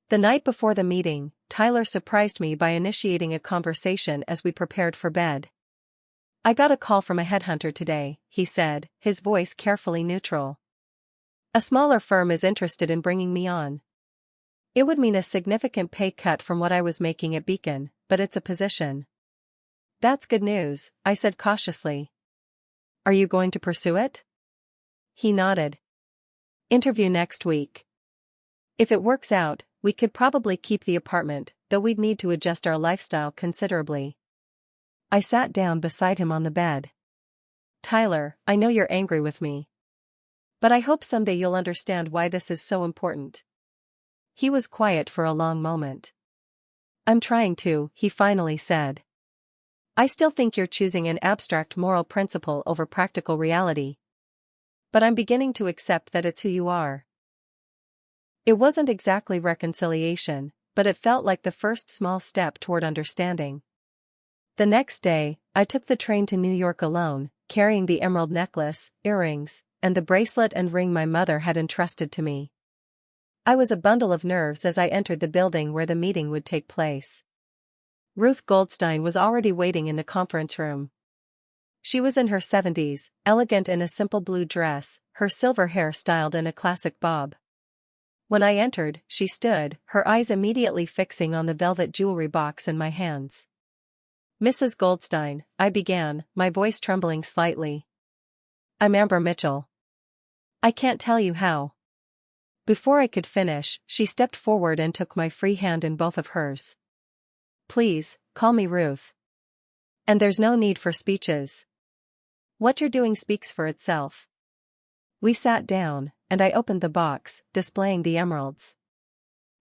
The night before the meeting, Tyler surprised me by initiating a conversation as we prepared for bed. "I got a call from a headhunter today," he said, his voice carefully neutral. "A smaller firm is interested in bringing me on. It would mean a significant pay cut from what I was making at Beacon, but it's a position." "That's good news," I said cautiously. "Are you going to pursue it?" He nodded. "Interview next week. If it works out, we could probably keep the apartment, though we'd need to adjust our lifestyle considerably." I sat down beside him on the bed. "Tyler, I know you're angry with me. But I hope someday you'll understand why this is so important." He was quiet for a long moment. "I'm trying to," he finally said. "I still think you're choosing an abstract moral principle over practical reality. But I'm beginning to accept that it's who you are." It wasn't exactly reconciliation, but it felt like the first small step toward understanding. The next day, I took the train to New York alone, carrying the emerald necklace, earrings, and the bracelet and ring my mother had entrusted to me. I was a bundle of nerves as I entered the building where the meeting would take place. Ruth Goldstein was already waiting in the conference room. She was in her 70s, elegant in a simple blue dress, her silver hair styled in a classic bob. When I entered, she stood, her eyes immediately fixing on the velvet jewelry box in my hands. "Mrs. Goldstein," I began, my voice trembling slightly. "I'm Amber Mitchell. I can't tell you how." Before I could finish, she stepped forward and took my free hand in both of hers. "Please, call me Ruth. And there's no need for speeches. What you're doing speaks for itself." We sat down, and I opened the box, displaying the emeralds.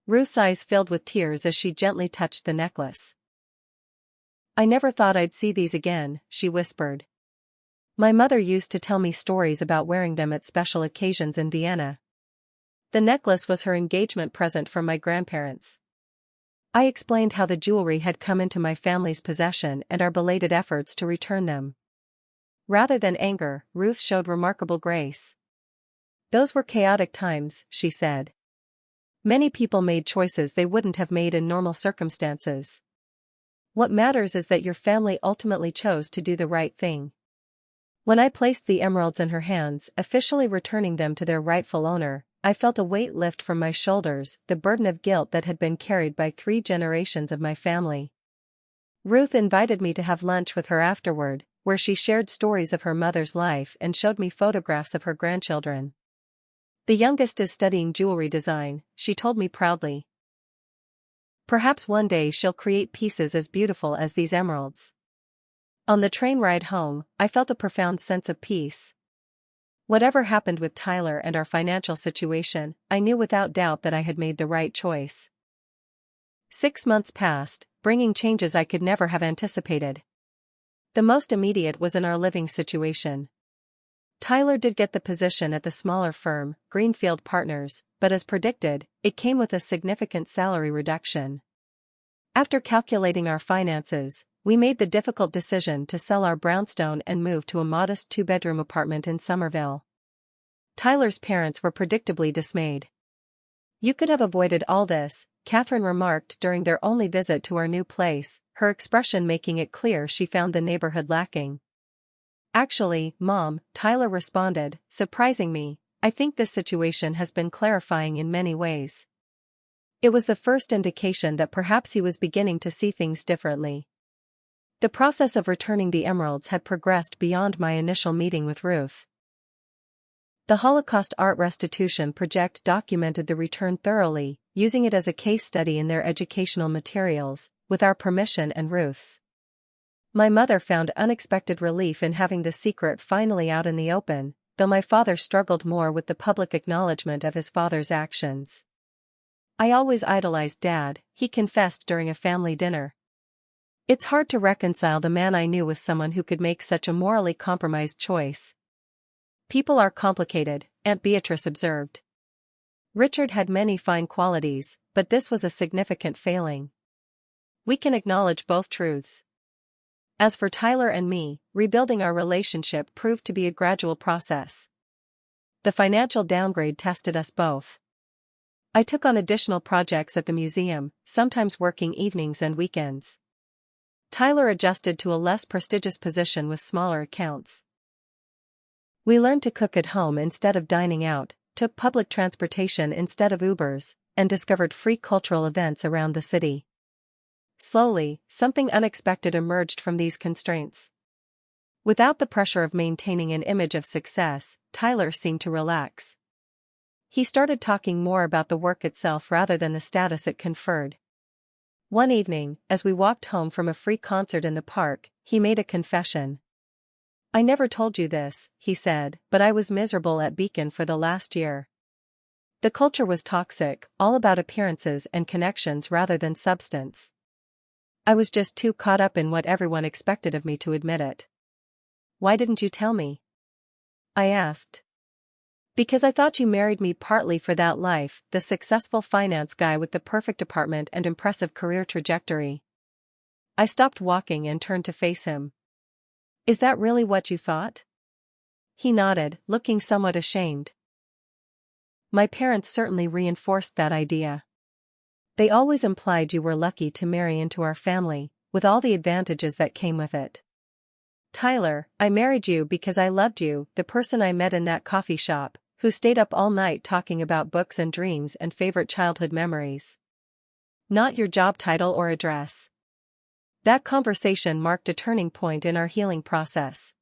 Ruth's eyes filled with tears as she gently touched the necklace. "I never thought I'd see these again," she whispered. "My mother used to tell me stories about wearing them at special occasions in Vienna. The necklace was her engagement present from my grandparents." I explained how the jewelry had come into my family's possession and our belated efforts to return them. Rather than anger, Ruth showed remarkable grace. "Those were chaotic times," she said. "Many people made choices they wouldn't have made in normal circumstances. What matters is that your family ultimately chose to do the right thing." When I placed the emeralds in her hands, officially returning them to their rightful owner, I felt a weight lift from my shoulders, the burden of guilt that had been carried by 3 generations of my family. Ruth invited me to have lunch with her afterward, where she shared stories of her mother's life and showed me photographs of her grandchildren. "The youngest is studying jewelry design," she told me proudly. "Perhaps one day she'll create pieces as beautiful as these emeralds." On the train ride home, I felt a profound sense of peace. Whatever happened with Tyler and our financial situation, I knew without doubt that I had made the right choice. 6 months passed, bringing changes I could never have anticipated. The most immediate was in our living situation. Tyler did get the position at the smaller firm, Greenfield Partners, but as predicted, it came with a significant salary reduction. After calculating our finances, we made the difficult decision to sell our brownstone and move to a modest two-bedroom apartment in Somerville. Tyler's parents were predictably dismayed. "You could have avoided all this," Catherine remarked during their only visit to our new place, her expression making it clear she found the neighborhood lacking. "Actually, Mom," Tyler responded, surprising me, "I think this situation has been clarifying in many ways." It was the first indication that perhaps he was beginning to see things differently. The process of returning the emeralds had progressed beyond my initial meeting with Ruth. The Holocaust Art Restitution Project documented the return thoroughly, using it as a case study in their educational materials, with our permission and Ruth's. My mother found unexpected relief in having the secret finally out in the open, though my father struggled more with the public acknowledgement of his father's actions. "I always idolized Dad," he confessed during a family dinner. "It's hard to reconcile the man I knew with someone who could make such a morally compromised choice." "People are complicated," Aunt Beatrice observed. "Richard had many fine qualities, but this was a significant failing. We can acknowledge both truths." As for Tyler and me, rebuilding our relationship proved to be a gradual process. The financial downgrade tested us both. I took on additional projects at the museum, sometimes working evenings and weekends. Tyler adjusted to a less prestigious position with smaller accounts. We learned to cook at home instead of dining out, took public transportation instead of Ubers, and discovered free cultural events around the city. Slowly, something unexpected emerged from these constraints. Without the pressure of maintaining an image of success, Tyler seemed to relax. He started talking more about the work itself rather than the status it conferred. One evening, as we walked home from a free concert in the park, he made a confession. "I never told you this," he said, "but I was miserable at Beacon for the last year. The culture was toxic, all about appearances and connections rather than substance. I was just too caught up in what everyone expected of me to admit it." "Why didn't you tell me?" I asked. "Because I thought you married me partly for that life, the successful finance guy with the perfect apartment and impressive career trajectory." I stopped walking and turned to face him. "Is that really what you thought?" He nodded, looking somewhat ashamed. "My parents certainly reinforced that idea. They always implied you were lucky to marry into our family, with all the advantages that came with it. Tyler, I married you because I loved you, the person I met in that coffee shop, who stayed up all night talking about books and dreams and favorite childhood memories. Not your job title or address." That conversation marked a turning point in our healing process.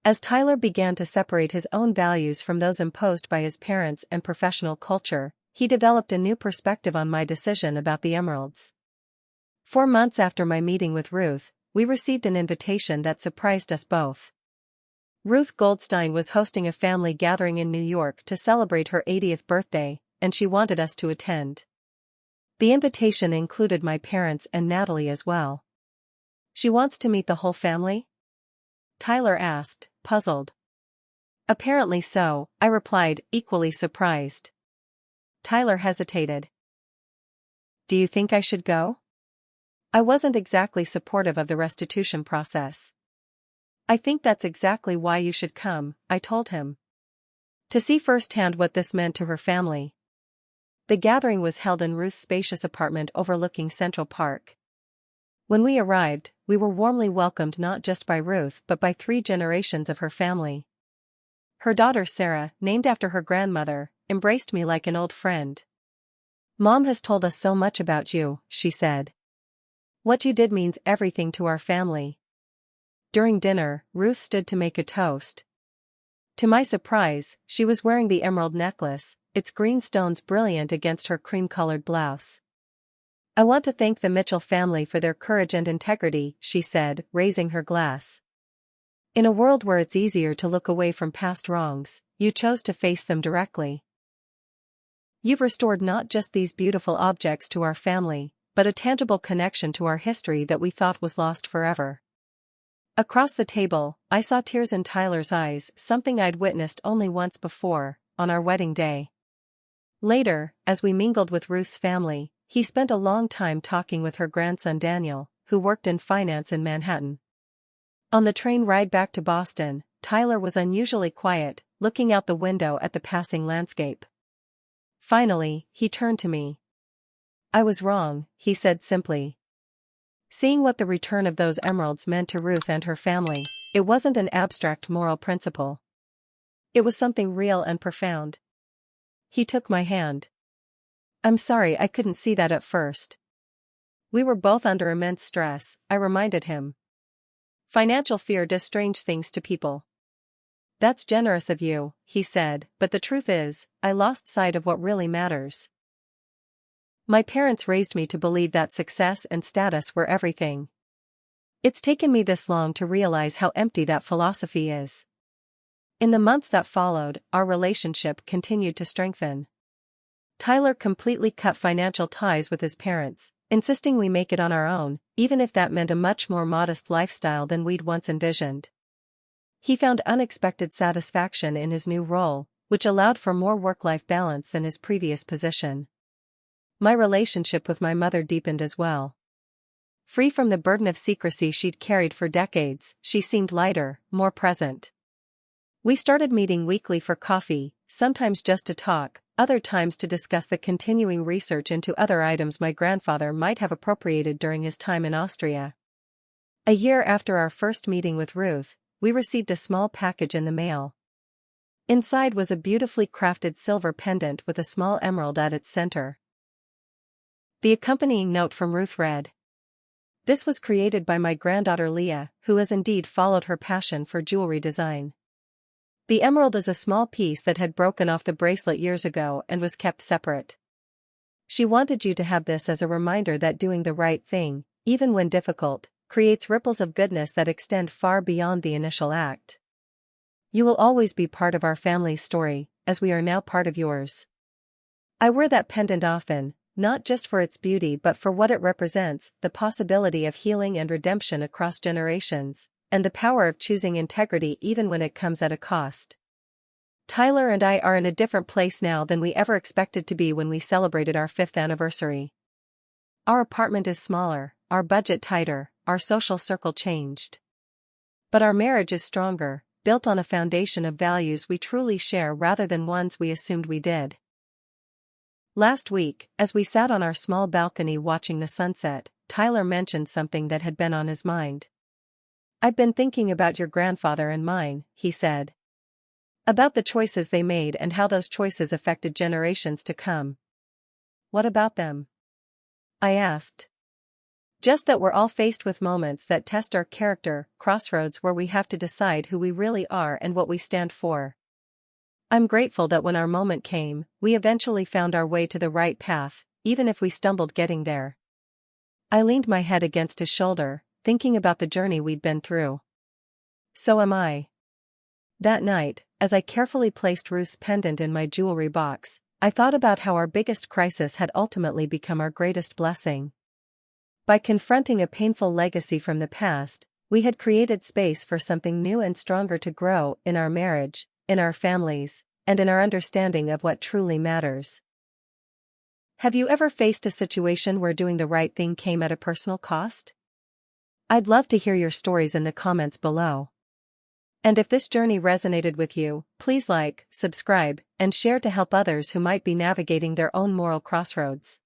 As Tyler began to separate his own values from those imposed by his parents and professional culture, he developed a new perspective on my decision about the emeralds. 4 months after my meeting with Ruth, we received an invitation that surprised us both. Ruth Goldstein was hosting a family gathering in New York to celebrate her 80th birthday, and she wanted us to attend. The invitation included my parents and Natalie as well. "She wants to meet the whole family?" Tyler asked, puzzled. "Apparently so," I replied, equally surprised. Tyler hesitated. "Do you think I should go?" I wasn't exactly supportive of the restitution process. "I think that's exactly why you should come," I told him. To see firsthand what this meant to her family. The gathering was held in Ruth's spacious apartment overlooking Central Park. When we arrived, we were warmly welcomed not just by Ruth but by 3 generations of her family. Her daughter Sarah, named after her grandmother, embraced me like an old friend. "Mom has told us so much about you," she said. "What you did means everything to our family." During dinner, Ruth stood to make a toast. To my surprise, she was wearing the emerald necklace, its green stones brilliant against her cream-colored blouse. "I want to thank the Mitchell family for their courage and integrity," she said, raising her glass. "In a world where it's easier to look away from past wrongs, you chose to face them directly. You've restored not just these beautiful objects to our family, but a tangible connection to our history that we thought was lost forever." Across the table, I saw tears in Tyler's eyes, something I'd witnessed only once before, on our wedding day. Later, as we mingled with Ruth's family, he spent a long time talking with her grandson Daniel, who worked in finance in Manhattan. On the train ride back to Boston, Tyler was unusually quiet, looking out the window at the passing landscape. Finally, he turned to me. "I was wrong," he said simply. Seeing what the return of those emeralds meant to Ruth and her family, it wasn't an abstract moral principle. It was something real and profound. He took my hand. "I'm sorry I couldn't see that at first." We were both under immense stress, I reminded him. "Financial fear does strange things to people." "That's generous of you," he said, "but the truth is, I lost sight of what really matters." My parents raised me to believe that success and status were everything. It's taken me this long to realize how empty that philosophy is. In the months that followed, our relationship continued to strengthen. Tyler completely cut financial ties with his parents, insisting we make it on our own, even if that meant a much more modest lifestyle than we'd once envisioned. He found unexpected satisfaction in his new role, which allowed for more work-life balance than his previous position. My relationship with my mother deepened as well. Free from the burden of secrecy she'd carried for decades, she seemed lighter, more present. We started meeting weekly for coffee, sometimes just to talk, other times to discuss the continuing research into other items my grandfather might have appropriated during his time in Austria. A year after our first meeting with Ruth, we received a small package in the mail. Inside was a beautifully crafted silver pendant with a small emerald at its center. The accompanying note from Ruth read, "This was created by my granddaughter Leah, who has indeed followed her passion for jewelry design. The emerald is a small piece that had broken off the bracelet years ago and was kept separate. She wanted you to have this as a reminder that doing the right thing, even when difficult, creates ripples of goodness that extend far beyond the initial act. You will always be part of our family's story, as we are now part of yours." I wear that pendant often, not just for its beauty but for what it represents, the possibility of healing and redemption across generations, and the power of choosing integrity even when it comes at a cost. Tyler and I are in a different place now than we ever expected to be when we celebrated our 5th anniversary. Our apartment is smaller, our budget tighter, our social circle changed. But our marriage is stronger, built on a foundation of values we truly share rather than ones we assumed we did. Last week, as we sat on our small balcony watching the sunset, Tyler mentioned something that had been on his mind. "I've been thinking about your grandfather and mine," he said. "About the choices they made and how those choices affected generations to come." "What about them?" I asked. "Just that we're all faced with moments that test our character, crossroads where we have to decide who we really are and what we stand for. I'm grateful that when our moment came, we eventually found our way to the right path, even if we stumbled getting there." I leaned my head against his shoulder, thinking about the journey we'd been through. "So am I." That night, as I carefully placed Ruth's pendant in my jewelry box, I thought about how our biggest crisis had ultimately become our greatest blessing. By confronting a painful legacy from the past, we had created space for something new and stronger to grow in our marriage, in our families, and in our understanding of what truly matters. Have you ever faced a situation where doing the right thing came at a personal cost? I'd love to hear your stories in the comments below. And if this journey resonated with you, please like, subscribe, and share to help others who might be navigating their own moral crossroads.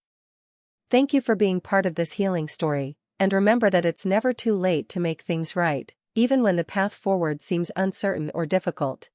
Thank you for being part of this healing story, and remember that it's never too late to make things right, even when the path forward seems uncertain or difficult.